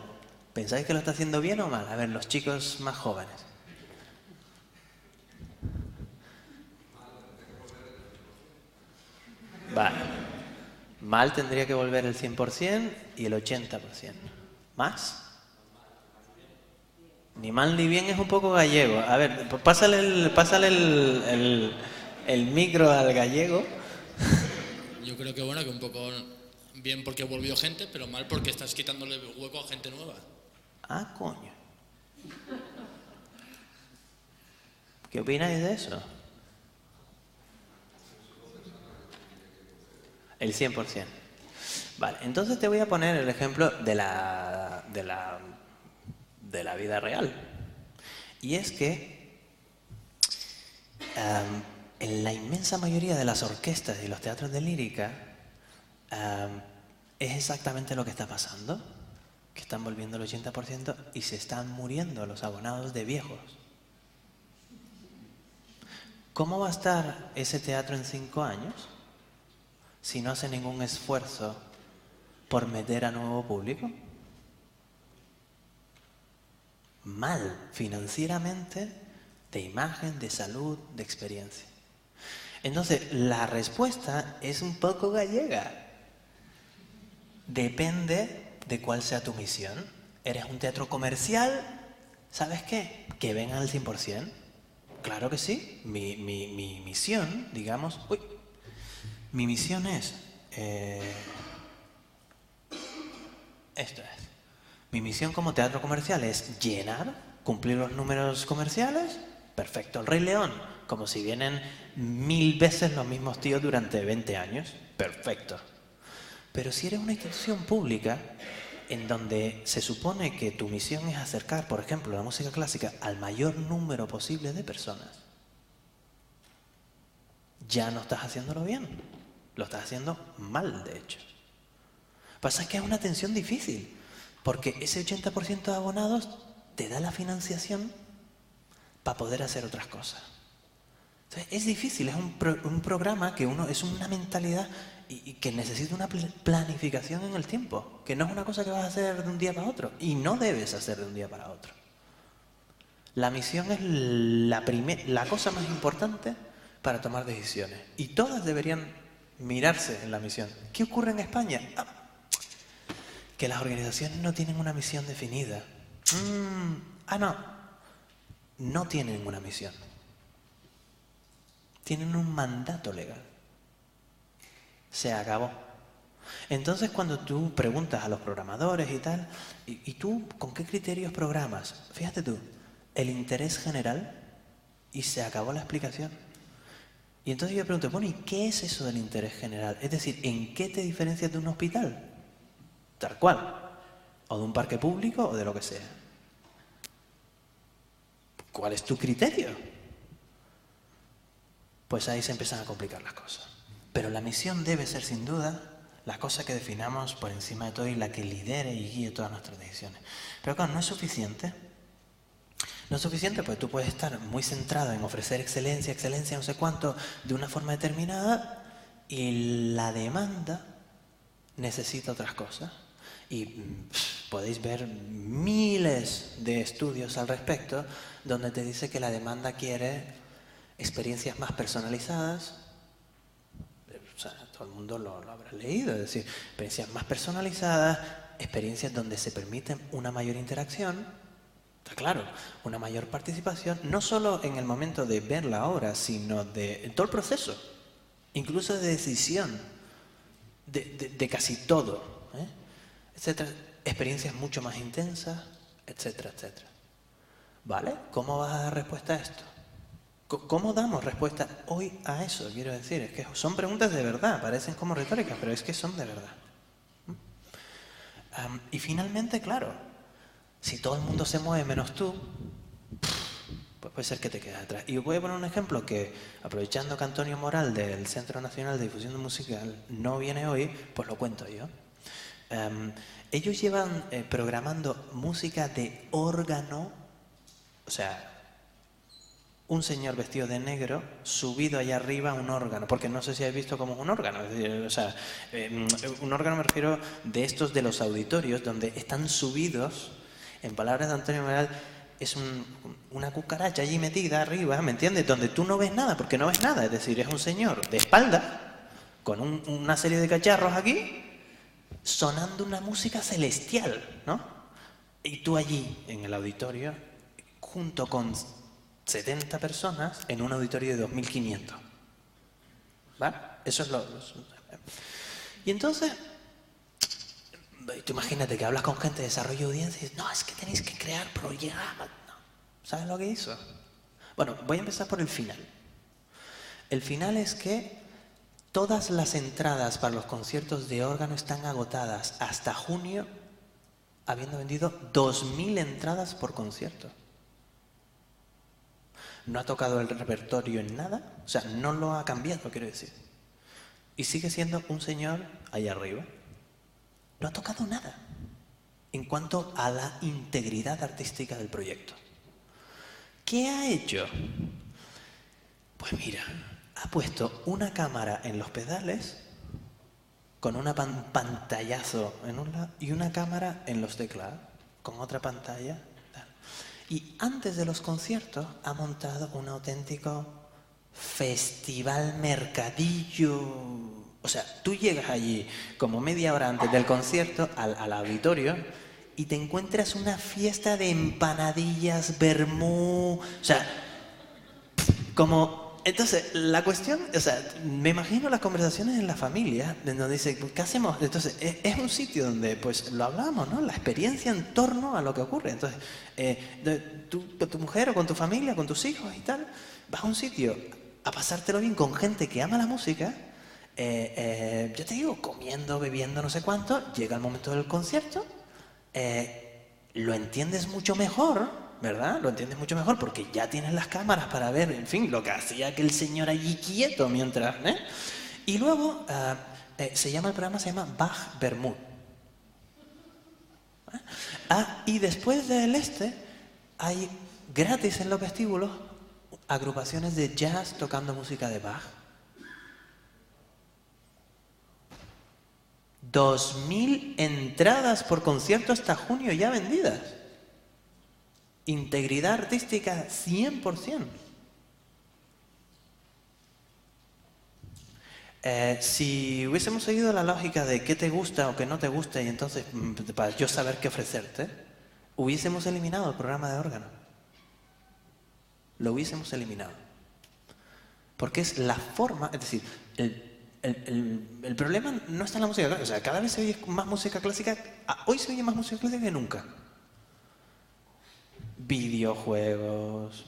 ¿Pensáis que lo está haciendo bien o mal? A ver, los chicos más jóvenes. Vale. Mal tendría que volver el 100% y el 80%. ¿Más? Ni mal ni bien es un poco gallego. A ver, pásale el micro al gallego. Yo creo que bueno, que un poco bien porque volvió gente, pero mal porque estás quitándole hueco a gente nueva. Ah, coño. ¿Qué opináis de eso? El 100%. Vale, entonces te voy a poner el ejemplo de la vida real. Y es que en la inmensa mayoría de las orquestas y los teatros de lírica es exactamente lo que está pasando, que están volviendo el 80% y se están muriendo los abonados de viejos. ¿Cómo va a estar ese teatro en 5 años si no hace ningún esfuerzo por meter a nuevo público? Mal, financieramente, de imagen, de salud, de experiencia. Entonces, la respuesta es un poco gallega. Depende de cuál sea tu misión. ¿Eres un teatro comercial? ¿Sabes qué? Que vengan al 100%. Claro que sí. Mi misión, digamos... mi misión es... esto es. Mi misión como teatro comercial es llenar, cumplir los números comerciales. Perfecto. El Rey León, como si vienen 1000 veces los mismos tíos durante 20 años. Perfecto. Pero si eres una institución pública en donde se supone que tu misión es acercar, por ejemplo, la música clásica al mayor número posible de personas, ya no estás haciéndolo bien. Lo estás haciendo mal, de hecho. Pasa que es una tensión difícil, porque ese 80% de abonados te da la financiación para poder hacer otras cosas. Entonces, es difícil, es un programa que es una mentalidad y que necesita una planificación en el tiempo, que no es una cosa que vas a hacer de un día para otro, y no debes hacer de un día para otro. La misión es la cosa más importante para tomar decisiones, y todas deberían mirarse en la misión. ¿Qué ocurre en España? Que las organizaciones no tienen una misión definida. No tienen una misión. Tienen un mandato legal. Se acabó. Entonces, cuando tú preguntas a los programadores y tal, ¿y tú con qué criterios programas? Fíjate tú, el interés general, y se acabó la explicación. Y entonces yo pregunto, bueno, ¿y qué es eso del interés general? Es decir, ¿en qué te diferencias de un hospital? Tal cual. O de un parque público o de lo que sea. ¿Cuál es tu criterio? Pues ahí se empiezan a complicar las cosas. Pero la misión debe ser, sin duda, la cosa que definamos por encima de todo y la que lidere y guíe todas nuestras decisiones. Pero claro, no es suficiente. No es suficiente, pues tú puedes estar muy centrado en ofrecer excelencia, excelencia, no sé cuánto, de una forma determinada, y la demanda necesita otras cosas. Y podéis ver miles de estudios al respecto donde te dice que la demanda quiere experiencias más personalizadas. O sea, todo el mundo lo habrá leído, es decir, experiencias más personalizadas, experiencias donde se permite una mayor interacción, está claro, una mayor participación, no solo en el momento de ver la obra, sino en todo el proceso, incluso de decisión, de casi todo, etcétera, experiencias mucho más intensas, etcétera, etcétera. ¿Vale? ¿Cómo vas a dar respuesta a esto? ¿Cómo damos respuesta hoy a eso? Quiero decir, es que son preguntas de verdad, parecen como retóricas, pero es que son de verdad. Y finalmente, claro, si todo el mundo se mueve menos tú, pues puede ser que te quedes atrás. Y os voy a poner un ejemplo que, aprovechando que Antonio Moral del Centro Nacional de Difusión Musical no viene hoy, pues lo cuento yo. Ellos llevan programando música de órgano, o sea, un señor vestido de negro subido allá arriba a un órgano, porque no sé si habéis visto cómo es un órgano, es decir, o sea, un órgano me refiero de estos de los auditorios donde están subidos, en palabras de Antonio Moral, es una cucaracha allí metida arriba, ¿me entiendes? Donde tú no ves nada, porque no ves nada, es decir, es un señor de espalda con una serie de cacharros aquí sonando una música celestial, ¿no? Y tú allí en el auditorio junto con 70 personas en un auditorio de 2500. ¿Vale? Eso es Y entonces, tú imagínate que hablas con gente de desarrollo de audiencia y dices, no, es que tenéis que crear programas. No. ¿Sabes lo que hizo? Bueno, voy a empezar por el final. El final es que todas las entradas para los conciertos de órgano están agotadas hasta junio, habiendo vendido 2000 entradas por concierto. No ha tocado el repertorio en nada, o sea, no lo ha cambiado, quiero decir. Y sigue siendo un señor allá arriba. No ha tocado nada en cuanto a la integridad artística del proyecto. ¿Qué ha hecho? Pues mira, ha puesto una cámara en los pedales con un pantallazo en un lado y una cámara en los teclados con otra pantalla. Y antes de los conciertos ha montado un auténtico festival mercadillo. O sea, tú llegas allí como media hora antes del concierto al auditorio y te encuentras una fiesta de empanadillas, vermú, o sea, como... Entonces, la cuestión, o sea, me imagino las conversaciones en la familia, donde dice, ¿qué hacemos? Entonces, es un sitio donde, pues, lo hablamos, ¿no? La experiencia en torno a lo que ocurre. Entonces, tú con tu mujer o con tu familia, con tus hijos y tal, vas a un sitio a pasártelo bien con gente que ama la música, yo te digo, comiendo, bebiendo, no sé cuánto, llega el momento del concierto, lo entiendes mucho mejor, ¿verdad? Lo entiendes mucho mejor porque ya tienes las cámaras para ver, en fin, lo que hacía aquel señor allí quieto mientras... Y luego, el programa se llama Bach Bermud. Y después del hay gratis en los vestíbulos agrupaciones de jazz tocando música de Bach. 2000 entradas por concierto hasta junio ya vendidas. Integridad artística 100%. Si hubiésemos seguido la lógica de qué te gusta o qué no te gusta y entonces para yo saber qué ofrecerte, hubiésemos eliminado el programa de órgano. Lo hubiésemos eliminado. Porque es la forma, es decir, el problema no está en la música clásica. O sea, cada vez se oye más música clásica. Hoy se oye más música clásica que nunca. Videojuegos,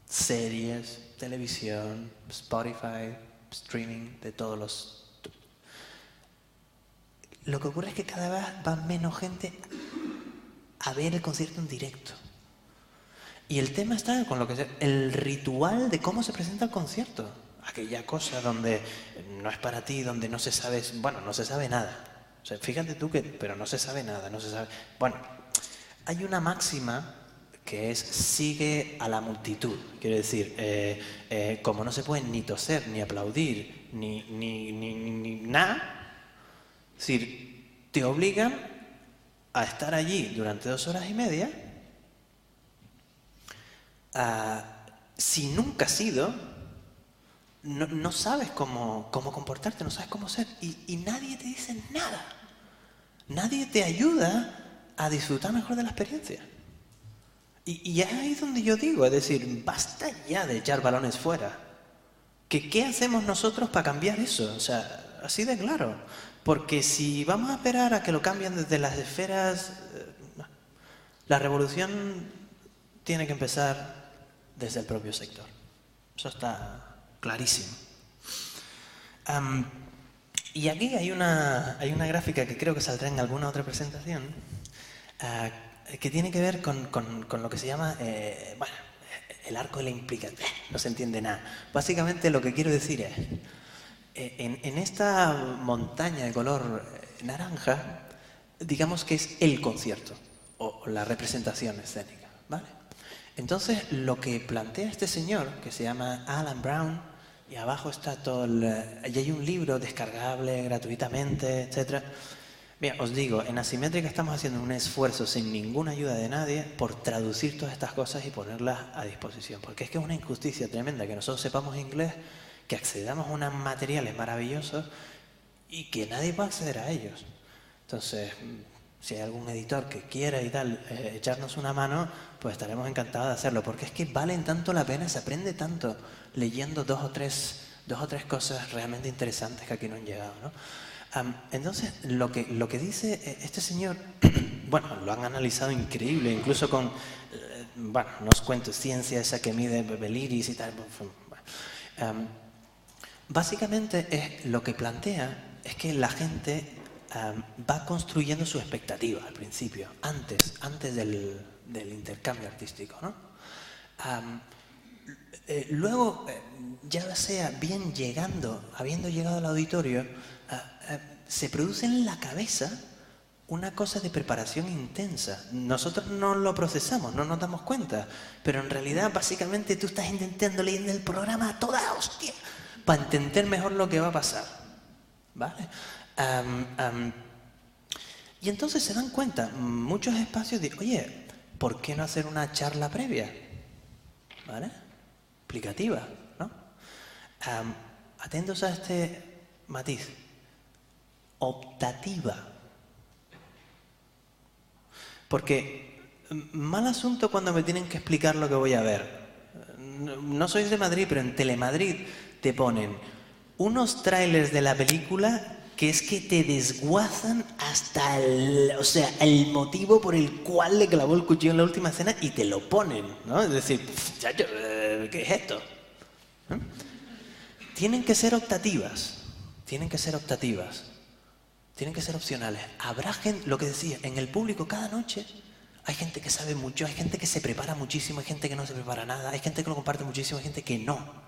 series, televisión, Spotify, streaming, de todos los... Lo que ocurre es que cada vez va menos gente a ver el concierto en directo. Y el tema está con lo que el ritual de cómo se presenta el concierto. Aquella cosa donde no es para ti, donde no se sabe, bueno, no se sabe nada. O sea, fíjate tú que, pero no se sabe nada, no se sabe... Bueno, hay una máxima que es sigue a la multitud. Quiero decir, como no se puede ni toser, ni aplaudir, ni nada, es decir, te obligan a estar allí durante 2 horas y media. Si nunca has ido, no sabes cómo comportarte, no sabes cómo ser, y nadie te dice nada. Nadie te ayuda a disfrutar mejor de la experiencia. Y es ahí donde yo digo, es decir, basta ya de echar balones fuera. ¿Qué hacemos nosotros para cambiar eso? O sea, así de claro. Porque si vamos a esperar a que lo cambien desde las esferas, la revolución tiene que empezar desde el propio sector. Eso está clarísimo. Y aquí hay una gráfica que creo que saldrá en alguna otra presentación, que tiene que ver con lo que se llama, el arco de la implicación. No se entiende nada. Básicamente lo que quiero decir es, en esta montaña de color naranja, digamos que es el concierto, o la representación escénica, ¿vale? Entonces, lo que plantea este señor, que se llama Alan Brown, y abajo está todo y hay un libro descargable gratuitamente, etc. Mira, os digo, en Asimétrica estamos haciendo un esfuerzo sin ninguna ayuda de nadie por traducir todas estas cosas y ponerlas a disposición. Porque es que es una injusticia tremenda que nosotros sepamos inglés, que accedamos a unos materiales maravillosos y que nadie pueda acceder a ellos. Entonces, si hay algún editor que quiera y tal, echarnos una mano, pues estaremos encantados de hacerlo, porque es que valen tanto la pena, se aprende tanto leyendo dos o tres cosas realmente interesantes que aquí no han llegado, ¿no? Entonces, lo que dice este señor, bueno, lo han analizado increíble, incluso con, bueno, no os cuento, ciencia esa que mide Beliris y tal. Básicamente lo que plantea es que la gente va construyendo su expectativa al principio, antes del intercambio artístico, ¿no? Luego, ya sea bien habiendo llegado al auditorio, se produce en la cabeza una cosa de preparación intensa. Nosotros no lo procesamos, no nos damos cuenta, pero en realidad básicamente tú estás intentando leer el programa a toda hostia para entender mejor lo que va a pasar, ¿vale? Y entonces se dan cuenta muchos espacios de, oye, ¿por qué no hacer una charla previa? ¿Vale? Explicativa, ¿no? Atentos a este matiz. Optativa. Porque mal asunto cuando me tienen que explicar lo que voy a ver. No sois de Madrid, pero en Telemadrid te ponen unos trailers de la película que es que te desguazan hasta el motivo por el cual le clavó el cuchillo en la última escena y te lo ponen, ¿no? Es decir, chacho, ¿qué es esto? ¿No? Tienen que ser optativas, tienen que ser opcionales. Habrá gente, lo que decía, en el público cada noche hay gente que sabe mucho, hay gente que se prepara muchísimo, hay gente que no se prepara nada, hay gente que lo comparte muchísimo, hay gente que no.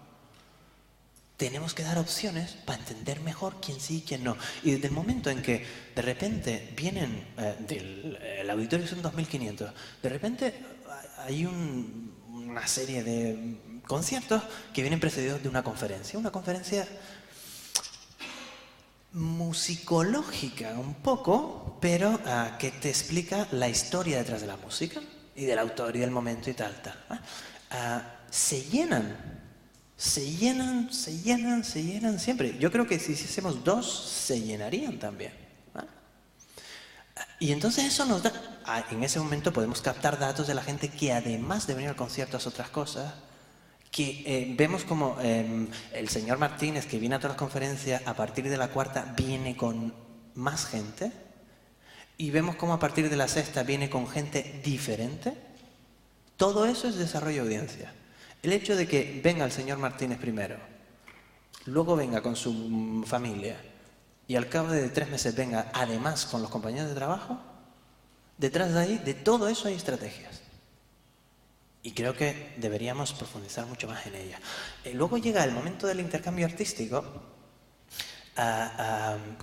Tenemos que dar opciones para entender mejor quién sí y quién no. Y desde el momento en que de repente vienen, el auditorio son 2.500, de repente hay una serie de conciertos que vienen precedidos de una conferencia musicológica un poco, pero que te explica la historia detrás de la música y del autor y del momento y tal. Se llenan siempre. Yo creo que si hiciésemos 2, se llenarían también. Y entonces eso nos da, en ese momento podemos captar datos de la gente que además de venir al concierto hace otras cosas, que vemos como el señor Martínez, que viene a todas las conferencias, a partir de la 4ª viene con más gente, y vemos como a partir de la 6ª viene con gente diferente. Todo eso es desarrollo de audiencia. El hecho de que venga el señor Martínez primero, luego venga con su familia y al cabo de 3 meses venga además con los compañeros de trabajo, detrás de ahí, de todo eso hay estrategias. Y creo que deberíamos profundizar mucho más en ellas. Luego llega el momento del intercambio artístico,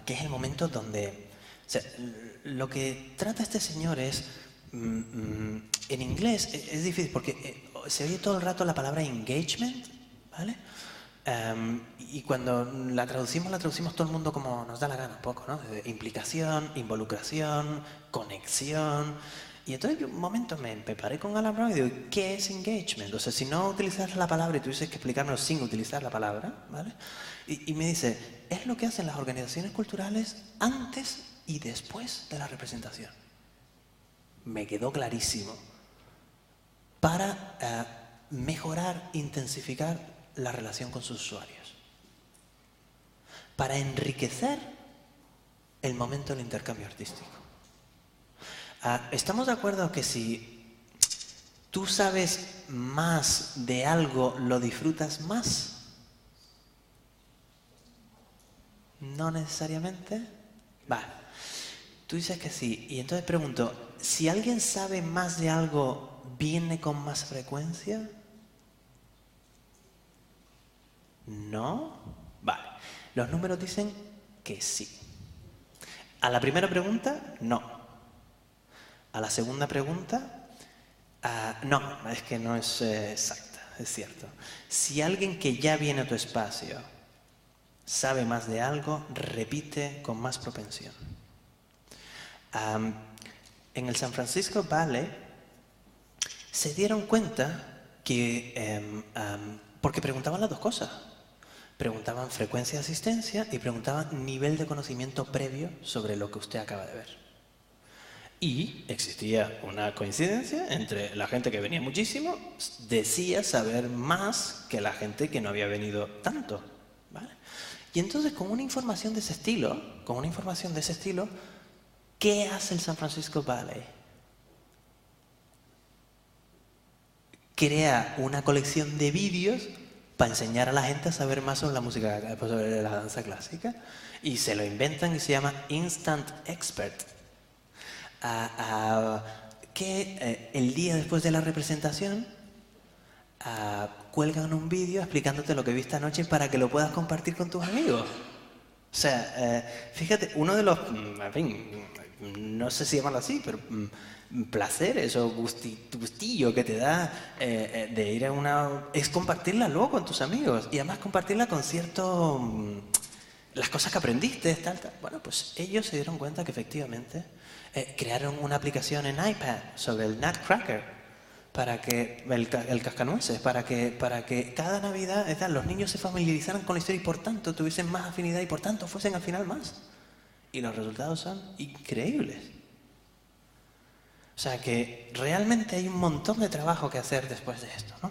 que es el momento donde... O sea, lo que trata este señor es en inglés es difícil porque se oye todo el rato la palabra engagement, ¿vale? Y cuando la traducimos todo el mundo como nos da la gana un poco, ¿no? De implicación, involucración, conexión. Y entonces yo un momento me preparé con Alan Brown y digo, ¿qué es engagement? O sea, si no utilizas la palabra y tuvieses que explicármelo sin utilizar la palabra, ¿vale? Y me dice, es lo que hacen las organizaciones culturales antes y después de la representación. Me quedó clarísimo. Para mejorar, intensificar la relación con sus usuarios. Para enriquecer el momento del intercambio artístico. ¿Estamos de acuerdo que si tú sabes más de algo, lo disfrutas más? ¿No necesariamente? Vale. Tú dices que sí. Y entonces pregunto, si alguien sabe más de algo, ¿viene con más frecuencia? ¿No? Vale. Los números dicen que sí. A la primera pregunta, no. A la segunda pregunta, no, es que no es exacta, es cierto. Si alguien que ya viene a tu espacio sabe más de algo, repite con más propensión. En el San Francisco Ballet se dieron cuenta que, porque preguntaban las dos cosas, preguntaban frecuencia de asistencia y preguntaban nivel de conocimiento previo sobre lo que usted acaba de ver. Y existía una coincidencia entre la gente que venía muchísimo, decía saber más que la gente que no había venido tanto, ¿vale? Y entonces con una información de ese estilo, ¿qué hace el San Francisco Ballet? Crea una colección de vídeos para enseñar a la gente a saber más sobre la música, sobre la danza clásica, y se lo inventan y se llama Instant Expert. Que el día después de la representación cuelgan un vídeo explicándote lo que viste anoche para que lo puedas compartir con tus amigos. O sea, fíjate, uno de los, en fin, no sé si llamarlo así, pero placeres o gustillo que te da de ir a una... es compartirla luego con tus amigos y además compartirla con cierto... las cosas que aprendiste, tal. Bueno, pues ellos se dieron cuenta que efectivamente crearon una aplicación en iPad sobre el Nutcracker, para que el cascanueces, para que cada Navidad los niños se familiarizaran con la historia y por tanto tuviesen más afinidad y por tanto fuesen al final más. Y los resultados son increíbles. O sea que realmente hay un montón de trabajo que hacer después de esto, ¿no?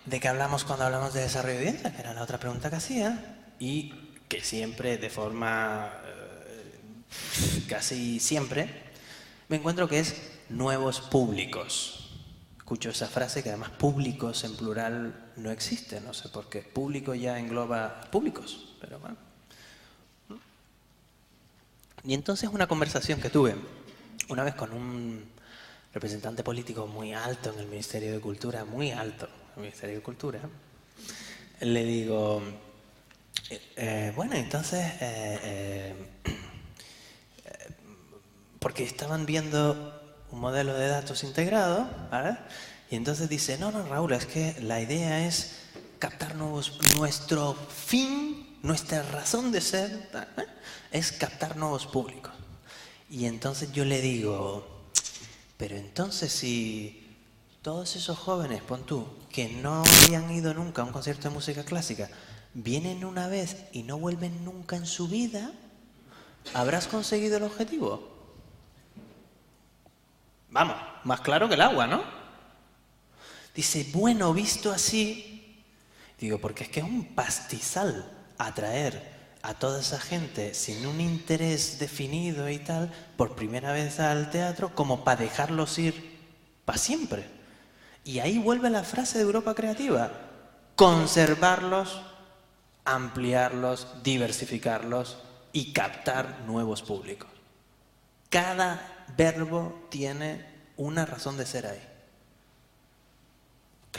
¿De qué hablamos cuando hablamos de desarrollo de audiencia? Que era la otra pregunta que hacía y que siempre, de forma casi siempre, me encuentro que es nuevos públicos. Escucho esa frase que además públicos en plural no existe, no sé por qué. Público ya engloba públicos, pero bueno. Y entonces una conversación que tuve una vez con un representante político muy alto en el Ministerio de Cultura, muy alto en el Ministerio de Cultura, le digo, bueno, entonces, porque estaban viendo un modelo de datos integrado, ¿vale? Y entonces dice, no, Raúl, es que la idea es captar nuestro fin, nuestra razón de ser, ¿eh? Es captar nuevos públicos. Y entonces yo le digo, pero entonces si todos esos jóvenes, pon tú, que no habían ido nunca a un concierto de música clásica, vienen una vez y no vuelven nunca en su vida, ¿habrás conseguido el objetivo? Vamos, más claro que el agua, ¿no? Dice, bueno, visto así, digo, porque es que es un pastizal atraer a toda esa gente sin un interés definido y tal, por primera vez al teatro, como para dejarlos ir para siempre. Y ahí vuelve la frase de Europa Creativa, conservarlos, ampliarlos, diversificarlos y captar nuevos públicos. Cada verbo tiene una razón de ser ahí.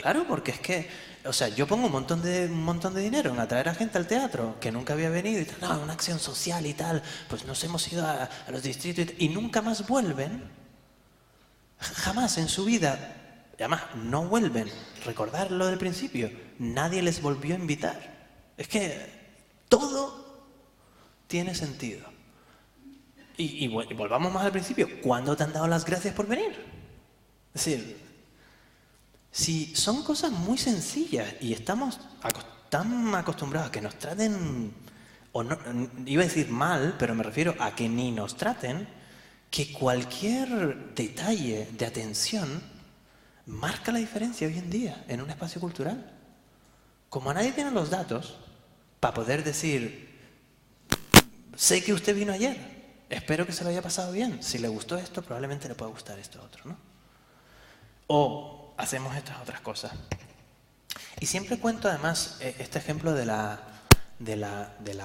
Claro, porque es que, o sea, yo pongo un montón de dinero en atraer a gente al teatro que nunca había venido y tal, no, una acción social y tal, pues nos hemos ido a los distritos y nunca más vuelven, jamás en su vida, y además no vuelven. Recordar lo del principio, nadie les volvió a invitar. Es que todo tiene sentido. Y volvamos más al principio, ¿cuándo te han dado las gracias por venir? Es decir, si son cosas muy sencillas y estamos tan acostumbrados a que nos traten, o no, iba a decir mal, pero me refiero a que ni nos traten, que cualquier detalle de atención marca la diferencia hoy en día en un espacio cultural. Como nadie tiene los datos para poder decir, sé que usted vino ayer, espero que se lo haya pasado bien, si le gustó esto, probablemente le pueda gustar esto otro, ¿no? O hacemos estas otras cosas. Y siempre cuento además este ejemplo de la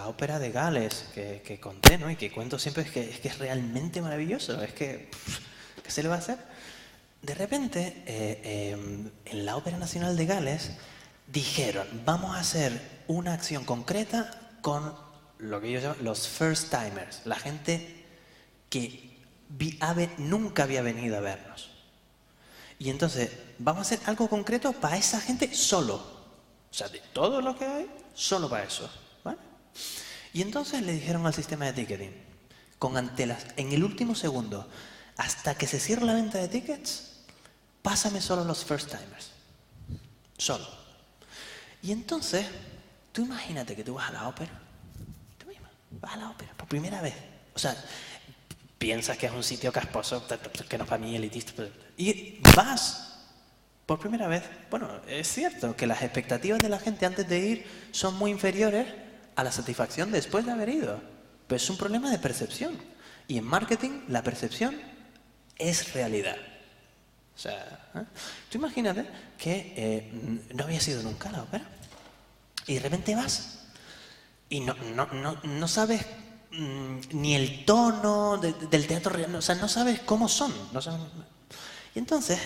ópera de Gales que conté, ¿no? Y que cuento siempre es que es realmente maravilloso, es que, ¿qué se le va a hacer? De repente, en la Ópera Nacional de Gales dijeron, vamos a hacer una acción concreta con lo que ellos llaman los first timers, la gente que nunca había venido a vernos. Y entonces, vamos a hacer algo concreto para esa gente solo. O sea, de todo lo que hay, solo para eso. ¿Vale? Y entonces le dijeron al sistema de ticketing, en el último segundo, hasta que se cierre la venta de tickets, pásame solo los first timers. Solo. Y entonces, tú imagínate que tú vas a la ópera. Tú misma, vas a la ópera por primera vez. O sea, piensas que es un sitio casposo, que no es para mí elitista. Y vas por primera vez. Bueno, es cierto que las expectativas de la gente antes de ir son muy inferiores a la satisfacción después de haber ido. Pero es un problema de percepción. Y en marketing, la percepción es realidad. O sea, tú imagínate que no habías ido nunca a la ópera y de repente vas y no sabes ni el tono del teatro real, o sea, no sabes cómo son. Y entonces,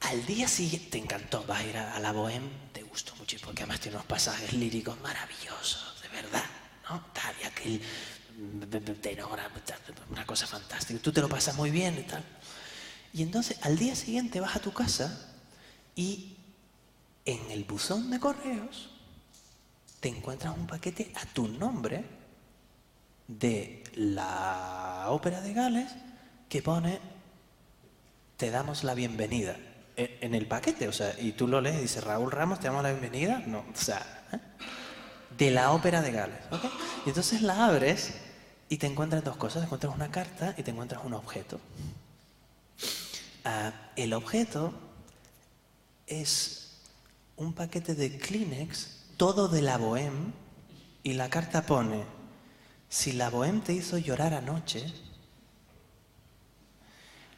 al día siguiente te encantó, vas a ir a la Bohème, te gustó mucho porque además tiene unos pasajes líricos maravillosos, de verdad, ¿no? Tal y aquel tenor, una cosa fantástica, tú te lo pasas muy bien y tal. Y entonces al día siguiente vas a tu casa y en el buzón de correos te encuentras un paquete a tu nombre de la Ópera de Gales que pone te damos la bienvenida en el paquete, o sea, y tú lo lees y dices Raúl Ramos, te damos la bienvenida, no, o sea, de la Ópera de Gales, ¿ok? Y entonces la abres y te encuentras dos cosas, te encuentras una carta y te encuentras un objeto. El objeto es un paquete de Kleenex, todo de la Bohème, y la carta pone, si la Bohème te hizo llorar anoche,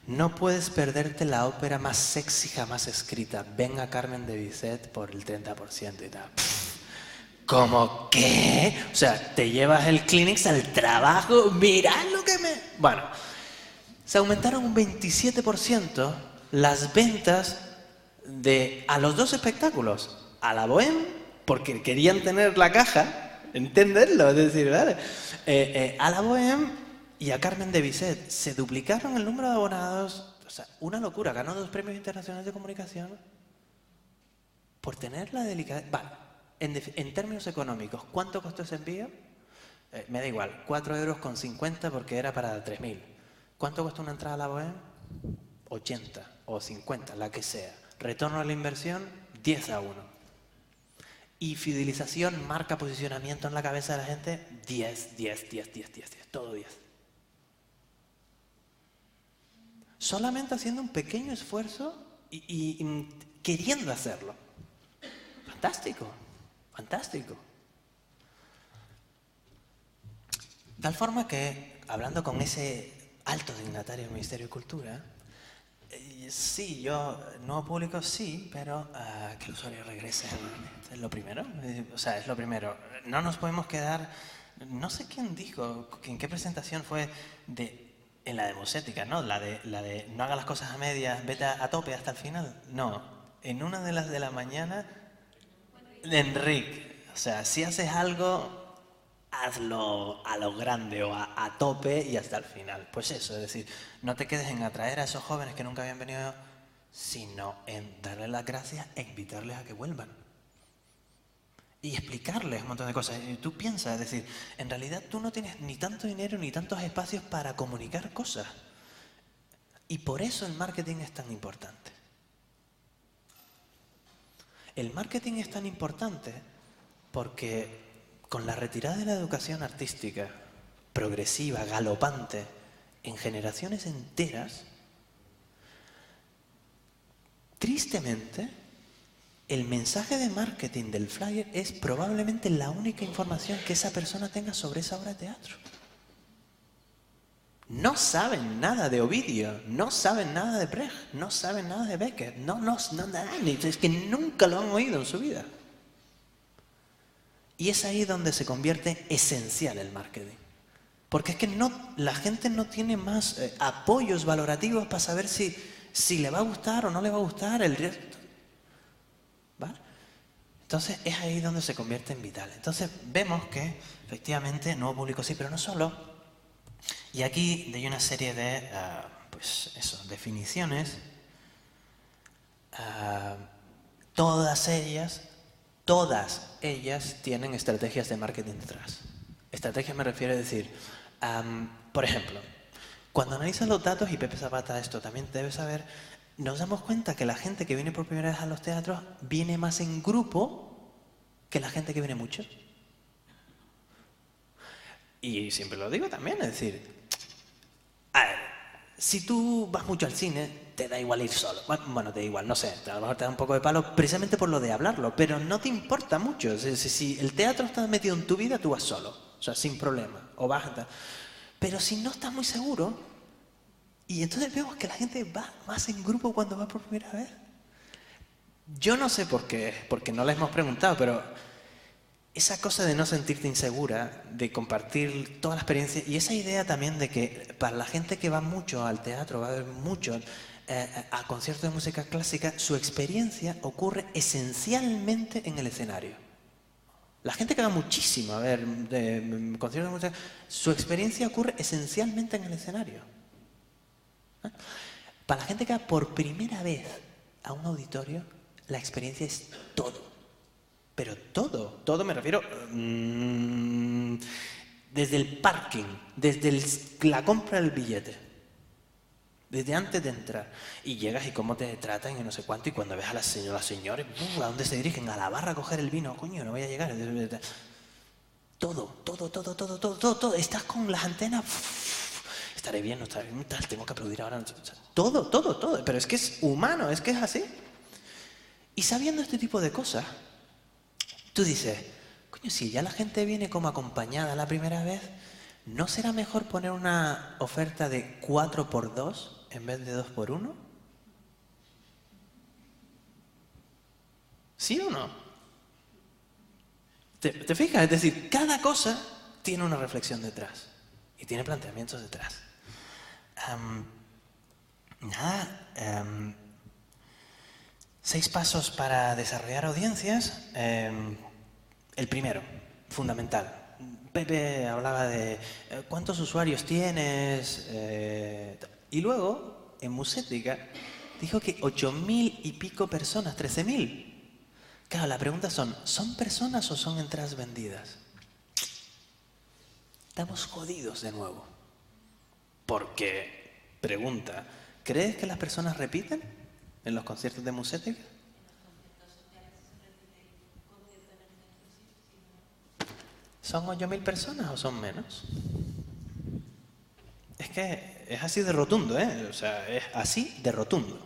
no puedes perderte la ópera más sexy jamás escrita. Ven a Carmen de Bizet por el 30% y tal. ¿Cómo qué? O sea, te llevas el Kleenex al trabajo, mirad lo que me... Bueno, se aumentaron un 27% las ventas a los dos espectáculos. A la Bohème, porque querían tener la caja, entenderlo, es decir, ¿vale? A la Bohème y a Carmen de Bizet se duplicaron el número de abonados. O sea, una locura. Ganó 2 premios internacionales de comunicación por tener la delicadeza. Vale, en términos económicos, ¿cuánto costó ese envío? Me da igual, 4,50 € porque era para 3.000. ¿Cuánto costó una entrada a la Bohème? 80 o 50, la que sea. Retorno a la inversión, 10-1. Y fidelización, marca, posicionamiento en la cabeza de la gente, 10, todo 10. Solamente haciendo un pequeño esfuerzo y queriendo hacerlo. Fantástico, fantástico. Tal forma que, hablando con ese alto dignatario del Ministerio de Cultura, sí, yo, nuevo público sí, pero que el usuario regrese es lo primero. O sea, es lo primero. No nos podemos quedar, no sé quién dijo, en qué presentación fue, de en la de Musética, ¿no? La de no haga las cosas a medias, vete a tope hasta el final. No, en una de las de la mañana, de Enrique. O sea, si haces algo, hazlo a lo grande o a tope y hasta el final. Pues eso, es decir, no te quedes en atraer a esos jóvenes que nunca habían venido, sino en darles las gracias e invitarles a que vuelvan. Y explicarles un montón de cosas. Y tú piensas, es decir, en realidad tú no tienes ni tanto dinero ni tantos espacios para comunicar cosas. Y por eso el marketing es tan importante. El marketing es tan importante porque con la retirada de la educación artística, progresiva, galopante, en generaciones enteras, tristemente, el mensaje de marketing del flyer es probablemente la única información que esa persona tenga sobre esa obra de teatro. No saben nada de Ovidio, no saben nada de Brecht, no saben nada de Beckett, es que nunca lo han oído en su vida. Y es ahí donde se convierte esencial el marketing. Porque es que la gente no tiene más apoyos valorativos para saber si le va a gustar o no le va a gustar el resto. ¿Vale? Entonces es ahí donde se convierte en vital. Entonces vemos que efectivamente nuevo público sí, pero no solo. Y aquí hay una serie de definiciones. Todas ellas tienen estrategias de marketing detrás. Estrategias me refiero a decir, por ejemplo, cuando analizas los datos, y Pepe Zapata esto también debe saber, nos damos cuenta que la gente que viene por primera vez a los teatros viene más en grupo que la gente que viene mucho. Y siempre lo digo también, es decir, a ver, si tú vas mucho al cine, te da igual ir solo. Bueno, te da igual, no sé, a lo mejor te da un poco de palo precisamente por lo de hablarlo, pero no te importa mucho. Si el teatro está metido en tu vida, tú vas solo, o sea, sin problema, o vas. Pero si no estás muy seguro, y entonces vemos que la gente va más en grupo cuando va por primera vez. Yo no sé por qué, porque no les hemos preguntado, pero esa cosa de no sentirte insegura, de compartir toda la experiencia, y esa idea también de que para la gente que va mucho al teatro, va a ver mucho a conciertos de música clásica, su experiencia ocurre esencialmente en el escenario. La gente que va muchísimo a ver conciertos de música, su experiencia ocurre esencialmente en el escenario. Para la gente que va por primera vez a un auditorio, la experiencia es todo. Pero todo me refiero desde el parking, desde la compra del billete, desde antes de entrar. Y llegas y cómo te tratan y no sé cuánto, y cuando ves a las señores, ¿a dónde se dirigen? A la barra a coger el vino. Coño, no voy a llegar. Todo. Estás con las antenas. Estaré bien, no estaré bien, tal, tengo que aplaudir ahora. Todo. Pero es que es humano, es que es así. Y sabiendo este tipo de cosas, tú dices, coño, si ya la gente viene como acompañada la primera vez, ¿no será mejor poner una oferta de 4x2 en vez de 2x1? ¿Sí o no? ¿Te fijas? Es decir, cada cosa tiene una reflexión detrás y tiene planteamientos detrás. 6 pasos para desarrollar audiencias. El primero, fundamental. Pepe hablaba de cuántos usuarios tienes. Y luego, en Musética, dijo que 8.000 y pico personas, 13.000. Claro, la pregunta ¿son personas o son entradas vendidas? Estamos jodidos de nuevo. Porque, pregunta, ¿crees que las personas repiten en los conciertos de Musética? ¿Son 8.000 personas o son menos? Es que es así de rotundo, ¿eh? O sea, es así de rotundo.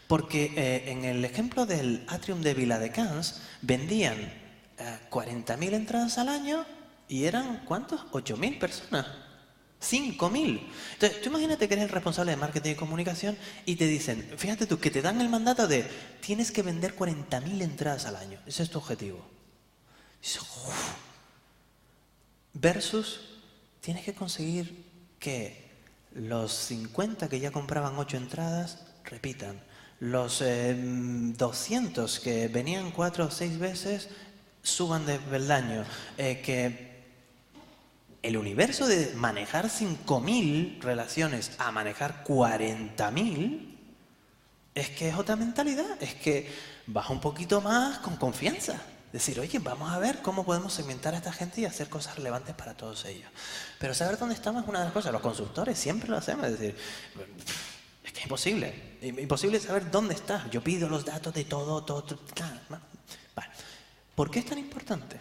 Porque en el ejemplo del Atrium de Viladecans vendían 40.000 entradas al año y eran, ¿cuántos? 8.000 personas. 5.000. Entonces, tú imagínate que eres el responsable de marketing y comunicación y te dicen, fíjate tú, que te dan el mandato de tienes que vender 40.000 entradas al año. Ese es tu objetivo. Versus tienes que conseguir que Los 50 que ya compraban 8 entradas, repitan. Los 200 que venían 4 o 6 veces, suban de peldaño. Que el universo de manejar 5.000 relaciones a manejar 40.000, es que es otra mentalidad. Es que vas un poquito más con confianza. Decir, oye, vamos a ver cómo podemos segmentar a esta gente y hacer cosas relevantes para todos ellos. Pero saber dónde estamos es una de las cosas. Los consultores siempre lo hacemos. Es decir, es que es imposible. Imposible saber dónde estás. Yo pido los datos de todo. Vale. ¿Por qué es tan importante?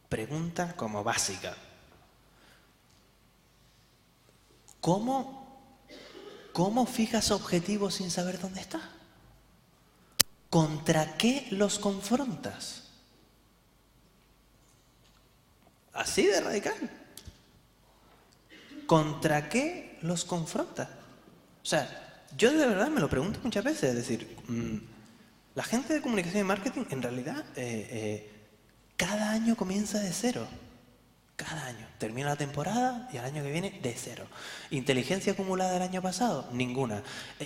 Pregunta como básica. ¿Cómo fijas objetivos sin saber dónde estás? ¿Contra qué los confrontas? Así de radical. ¿Contra qué los confrontas? O sea, yo de verdad me lo pregunto muchas veces. Es decir, la gente de comunicación y marketing, en realidad, cada año comienza de cero. Cada año. Termina la temporada y al año que viene de cero. ¿Inteligencia acumulada del año pasado? Ninguna.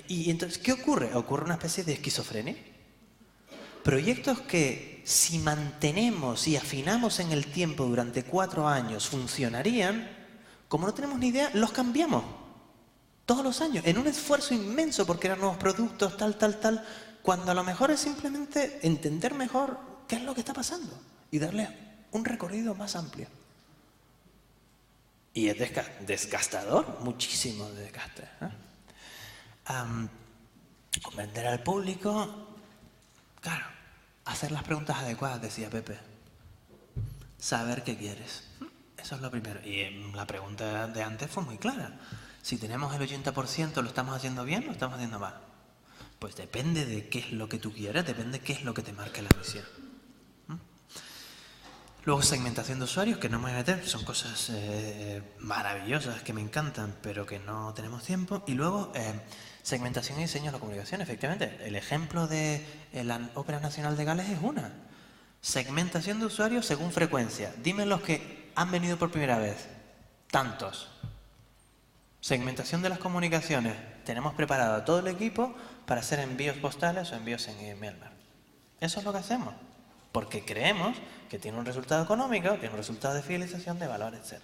Y entonces, ¿qué ocurre? Ocurre una especie de esquizofrenia. Proyectos que, si mantenemos y afinamos en el tiempo durante 4 años, funcionarían, como no tenemos ni idea, los cambiamos. Todos los años, en un esfuerzo inmenso porque eran nuevos productos, tal, cuando a lo mejor es simplemente entender mejor qué es lo que está pasando y darle un recorrido más amplio. Y es desgastador, muchísimo desgaste. Convencer al público, claro, hacer las preguntas adecuadas, decía Pepe. Saber qué quieres. Eso es lo primero. Y la pregunta de antes fue muy clara. Si tenemos el 80%, ¿lo estamos haciendo bien o lo estamos haciendo mal? Pues depende de qué es lo que tú quieres, depende de qué es lo que te marque la misión. Luego segmentación de usuarios, que no me voy a meter, son cosas maravillosas que me encantan, pero que no tenemos tiempo. Y luego segmentación y diseño de la comunicación, efectivamente. El ejemplo de la Ópera Nacional de Gales es una. Segmentación de usuarios según frecuencia. Dime los que han venido por primera vez. Tantos. Segmentación de las comunicaciones. Tenemos preparado a todo el equipo para hacer envíos postales o envíos en email. Eso es lo que hacemos. Porque creemos que tiene un resultado económico, tiene un resultado de fidelización, de valor, etc.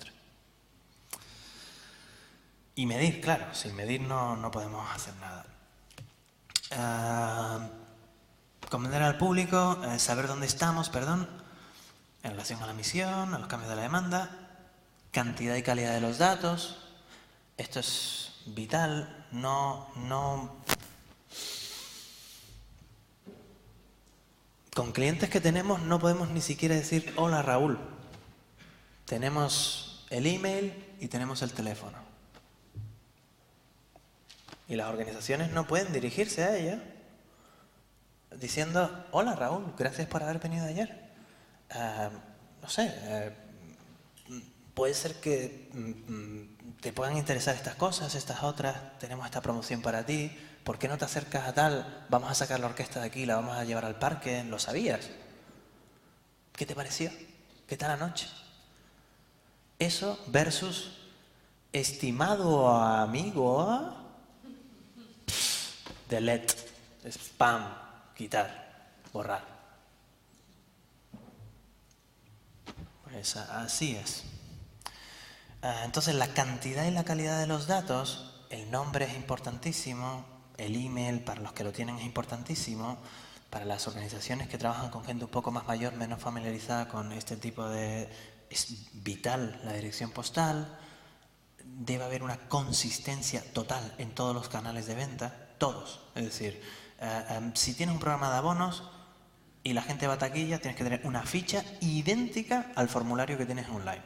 Y medir, claro, sin medir no podemos hacer nada. Convender al público, saber dónde estamos, en relación a la misión, a los cambios de la demanda, cantidad y calidad de los datos. Esto es vital, Con clientes que tenemos no podemos ni siquiera decir hola Raúl. Tenemos el email y tenemos el teléfono. Y las organizaciones no pueden dirigirse a ella diciendo hola Raúl, gracias por haber venido ayer. Puede ser que te puedan interesar estas cosas, estas otras, tenemos esta promoción para ti. ¿Por qué no te acercas a tal? Vamos a sacar la orquesta de aquí, la vamos a llevar al parque. ¿Lo sabías? ¿Qué te pareció? ¿Qué tal anoche? Eso versus estimado amigo, delete, spam, quitar, borrar. Pues así es. Entonces la cantidad y la calidad de los datos, el nombre es importantísimo. El email, para los que lo tienen, es importantísimo. Para las organizaciones que trabajan con gente un poco más mayor, menos familiarizada con este tipo de... Es vital la dirección postal. Debe haber una consistencia total en todos los canales de venta. Todos. Es decir, si tienes un programa de abonos y la gente va a taquilla, tienes que tener una ficha idéntica al formulario que tienes online.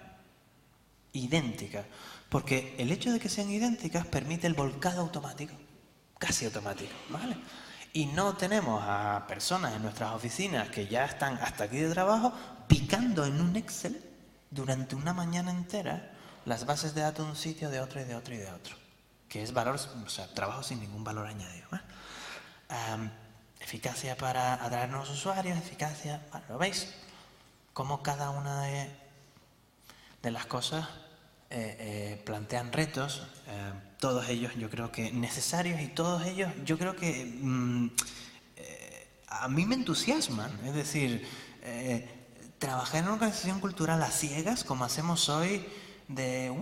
Idéntica. Porque el hecho de que sean idénticas permite el volcado automático. Casi automático, ¿vale? Y no tenemos a personas en nuestras oficinas que ya están hasta aquí de trabajo picando en un Excel durante una mañana entera las bases de datos de un sitio, de otro y de otro y de otro. Que es valor, o sea, trabajo sin ningún valor añadido. Eficacia para atraer nuevos usuarios, eficacia... Bueno, ¿lo veis? Cómo cada una de las cosas plantean retos, todos ellos yo creo que necesarios y todos ellos yo creo que a mí me entusiasman. Es decir, trabajar en una organización cultural a ciegas, como hacemos hoy, de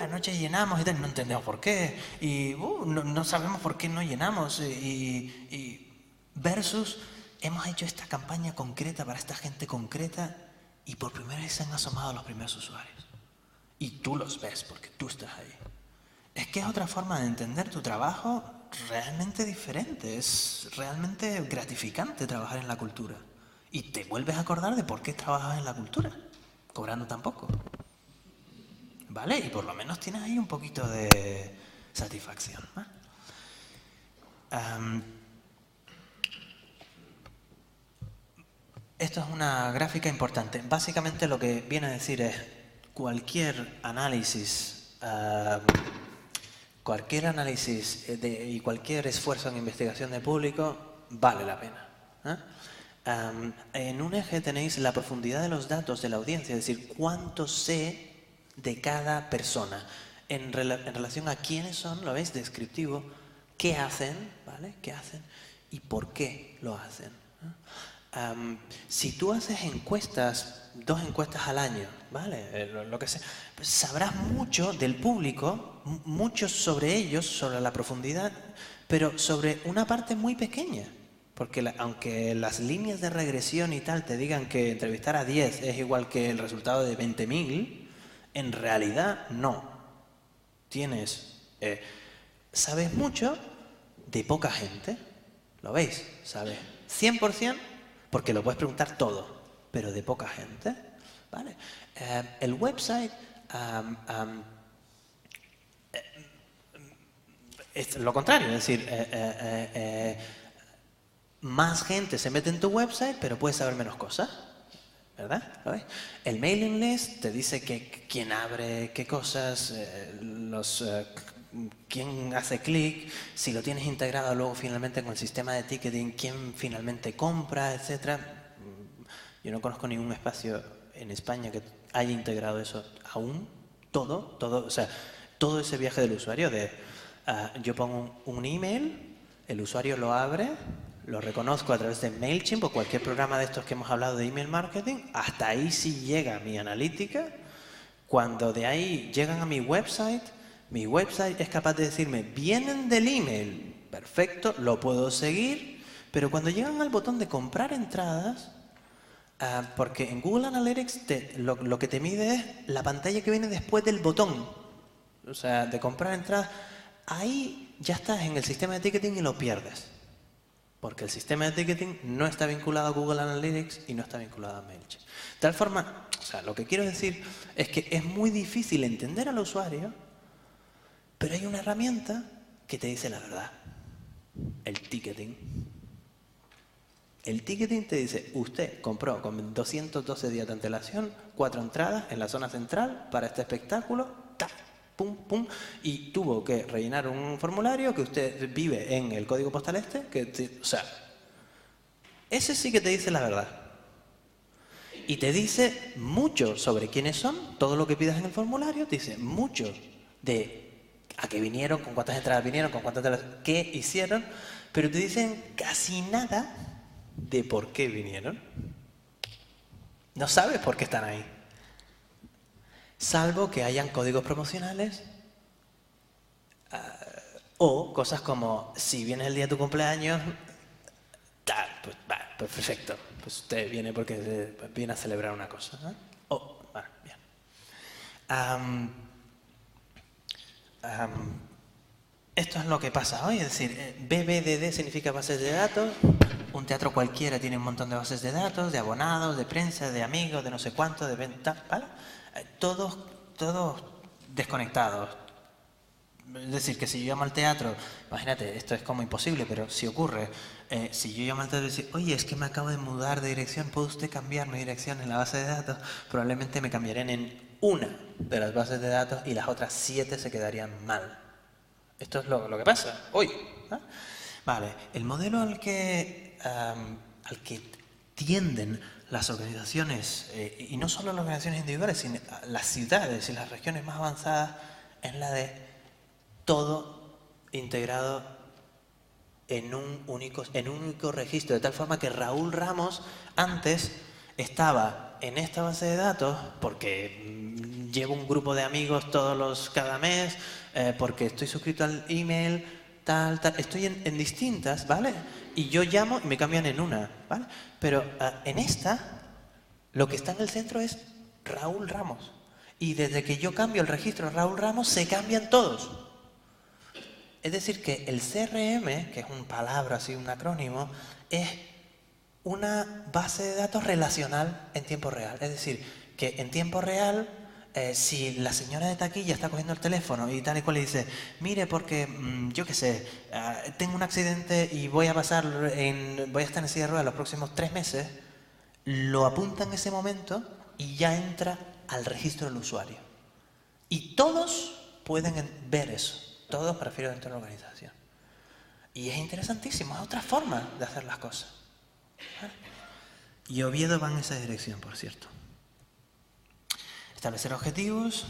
anoche llenamos y tal, no entendemos por qué, y no sabemos por qué no llenamos, y versus hemos hecho esta campaña concreta para esta gente concreta y por primera vez se han asomado los primeros usuarios. Y tú los ves porque tú estás ahí. Es que es otra forma de entender tu trabajo realmente diferente. Es realmente gratificante trabajar en la cultura. Y te vuelves a acordar de por qué trabajas en la cultura, cobrando tan poco. ¿Vale? Y por lo menos tienes ahí un poquito de satisfacción, ¿no? Esto es una gráfica importante. Básicamente lo que viene a decir es cualquier análisis y cualquier esfuerzo en investigación de público vale la pena. En un eje tenéis la profundidad de los datos de la audiencia, es decir, cuánto sé de cada persona en relación a quiénes son, lo veis, descriptivo, qué hacen, ¿vale? ¿Qué hacen y por qué lo hacen? Si tú haces encuestas, 2 encuestas al año, ¿vale? Lo que sea, pues sabrás mucho del público, mucho sobre ellos, sobre la profundidad, pero sobre una parte muy pequeña. Porque aunque las líneas de regresión y tal te digan que entrevistar a 10 es igual que el resultado de 20.000, en realidad no. Sabes mucho de poca gente, ¿lo veis? Sabes 100%. Porque lo puedes preguntar todo, pero de poca gente, ¿vale? El website es lo contrario, es decir, más gente se mete en tu website, pero puedes saber menos cosas, ¿verdad? ¿Lo veis? El mailing list te dice quién abre qué cosas, quién hace clic, si lo tienes integrado luego finalmente con el sistema de ticketing, quién finalmente compra, etc. Yo no conozco ningún espacio en España que haya integrado eso aún, todo, o sea, todo ese viaje del usuario yo pongo un email, el usuario lo abre, lo reconozco a través de MailChimp o cualquier programa de estos que hemos hablado de email marketing, hasta ahí sí llega mi analítica. Cuando de ahí llegan a mi website es capaz de decirme, vienen del email, perfecto, lo puedo seguir, pero cuando llegan al botón de comprar entradas, porque en Google Analytics lo que te mide es la pantalla que viene después del botón, o sea, de comprar entradas, ahí ya estás en el sistema de ticketing y lo pierdes, porque el sistema de ticketing no está vinculado a Google Analytics y no está vinculado a MailChimp. De tal forma, o sea, lo que quiero decir es que es muy difícil entender al usuario, pero hay una herramienta que te dice la verdad, el ticketing. El ticketing te dice, usted compró con 212 días de antelación 4 entradas en la zona central para este espectáculo, pum, pum, y tuvo que rellenar un formulario que usted vive en el código postal o sea, ese sí que te dice la verdad. Y te dice mucho sobre quiénes son, todo lo que pidas en el formulario, te dice mucho de a qué vinieron, con cuántas entradas vinieron, con cuántas entradas, qué hicieron, pero te dicen casi nada de por qué vinieron. No sabes por qué están ahí. Salvo que hayan códigos promocionales o cosas como, si vienes el día de tu cumpleaños, tal, pues perfecto. Pues usted viene porque viene a celebrar una cosa, ¿no? Bien. Esto es lo que pasa hoy, es decir, BBDD significa bases de datos, un teatro cualquiera tiene un montón de bases de datos, de abonados, de prensa, de amigos, de no sé cuánto, de venta, ¿vale? Todos desconectados. Es decir, que si yo llamo al teatro, imagínate, esto es como imposible, pero si ocurre, si yo llamo al teatro y digo, oye, es que me acabo de mudar de dirección, ¿puede usted cambiar mi dirección en la base de datos? Probablemente me cambiarían en una de las bases de datos y las otras 7 se quedarían mal. Esto es lo que pasa hoy, ¿no? Vale, el modelo al que tienden las organizaciones, y no solo las organizaciones individuales, sino las ciudades y las regiones más avanzadas, es la de todo integrado en un único registro, de tal forma que Raúl Ramos antes estaba en esta base de datos porque llevo un grupo de amigos cada mes, porque estoy suscrito al email, tal, estoy en distintas, ¿vale? Y yo llamo y me cambian en una, ¿vale? Pero en esta, lo que está en el centro es Raúl Ramos. Y desde que yo cambio el registro Raúl Ramos, se cambian todos. Es decir, que el CRM, que es una palabra así, un acrónimo, es una base de datos relacional en tiempo real. Es decir, que en tiempo real, si la señora de taquilla está cogiendo el teléfono y tal y cual le dice, mire, porque yo qué sé, tengo un accidente y voy a estar en silla de ruedas los próximos 3 meses, lo apunta en ese momento y ya entra al registro del usuario. Y todos pueden ver eso. Todos, prefiero, dentro de la organización. Y es interesantísimo, es otra forma de hacer las cosas. ¿Vale? Y Oviedo va en esa dirección, por cierto. Establecer objetivos,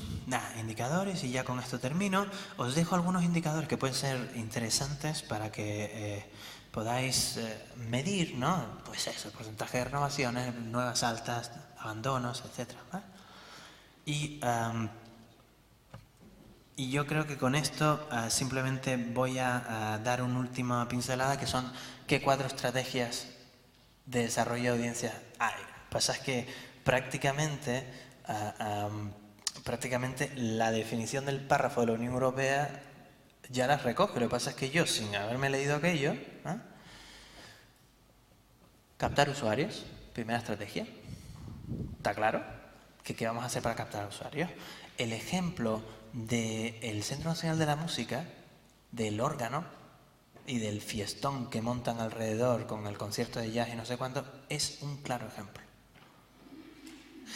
indicadores, y ya con esto termino. Os dejo algunos indicadores que pueden ser interesantes para que podáis medir, ¿no? Pues eso, porcentaje de renovaciones, nuevas altas, abandonos, etc. ¿Vale? Y yo creo que con esto simplemente voy a dar una última pincelada, que son qué 4 estrategias de desarrollo de audiencias hay. Pasa es que prácticamente la definición del párrafo de la Unión Europea ya las recoge. Lo que pasa es que yo, sin haberme leído aquello, captar usuarios, primera estrategia. ¿Está claro? ¿Qué vamos a hacer para captar usuarios? El ejemplo del Centro Nacional de la Música, del órgano y del fiestón que montan alrededor con el concierto de jazz y no sé cuánto, es un claro ejemplo.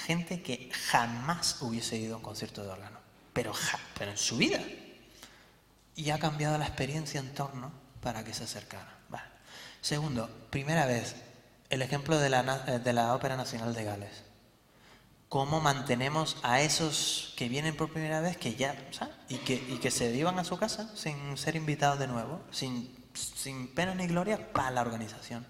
Gente que jamás hubiese ido a un concierto de órgano, pero en su vida. Y ha cambiado la experiencia en torno para que se acercaran. Vale. Segundo, primera vez, el ejemplo de la Ópera Nacional de Gales. Cómo mantenemos a esos que vienen por primera vez, que ya, ¿sabes? Y que se iban a su casa sin ser invitados de nuevo, sin pena ni gloria para la organización.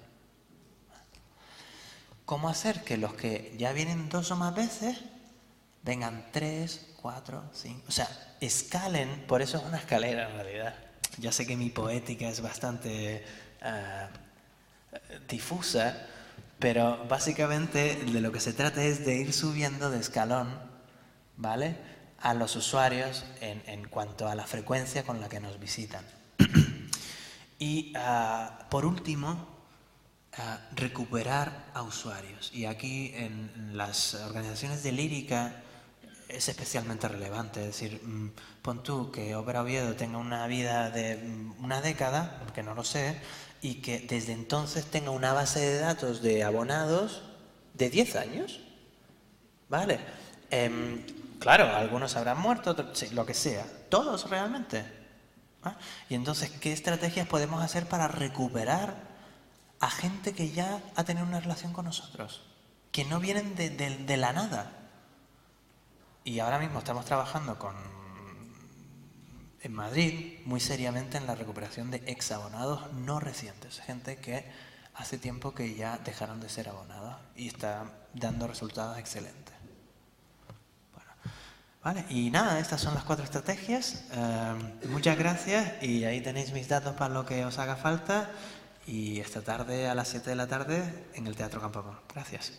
¿Cómo hacer que los que ya vienen 2 o más veces vengan 3, 4, 5? O sea, escalen, por eso es una escalera en realidad. Ya sé que mi poética es bastante difusa, pero básicamente de lo que se trata es de ir subiendo de escalón, ¿vale?, a los usuarios en cuanto a la frecuencia con la que nos visitan. Y por último, recuperar a usuarios. Y aquí en las organizaciones de lírica es especialmente relevante. Es decir, pon tú que Ópera Oviedo tenga una vida de una década, que no lo sé, y que desde entonces tenga una base de datos de abonados de 10 años. ¿Vale? Claro, algunos habrán muerto, otros, sí, lo que sea. Todos realmente. ¿Ah? Y entonces, ¿qué estrategias podemos hacer para recuperar a gente que ya ha tenido una relación con nosotros? Que no vienen de la nada. Y ahora mismo estamos trabajando en Madrid muy seriamente en la recuperación de exabonados no recientes. Gente que hace tiempo que ya dejaron de ser abonados y está dando resultados excelentes. Bueno, vale, y nada, estas son las 4 estrategias. Muchas gracias y ahí tenéis mis datos para lo que os haga falta. Y esta tarde a las 7 de la tarde en el Teatro Campoamor. Gracias.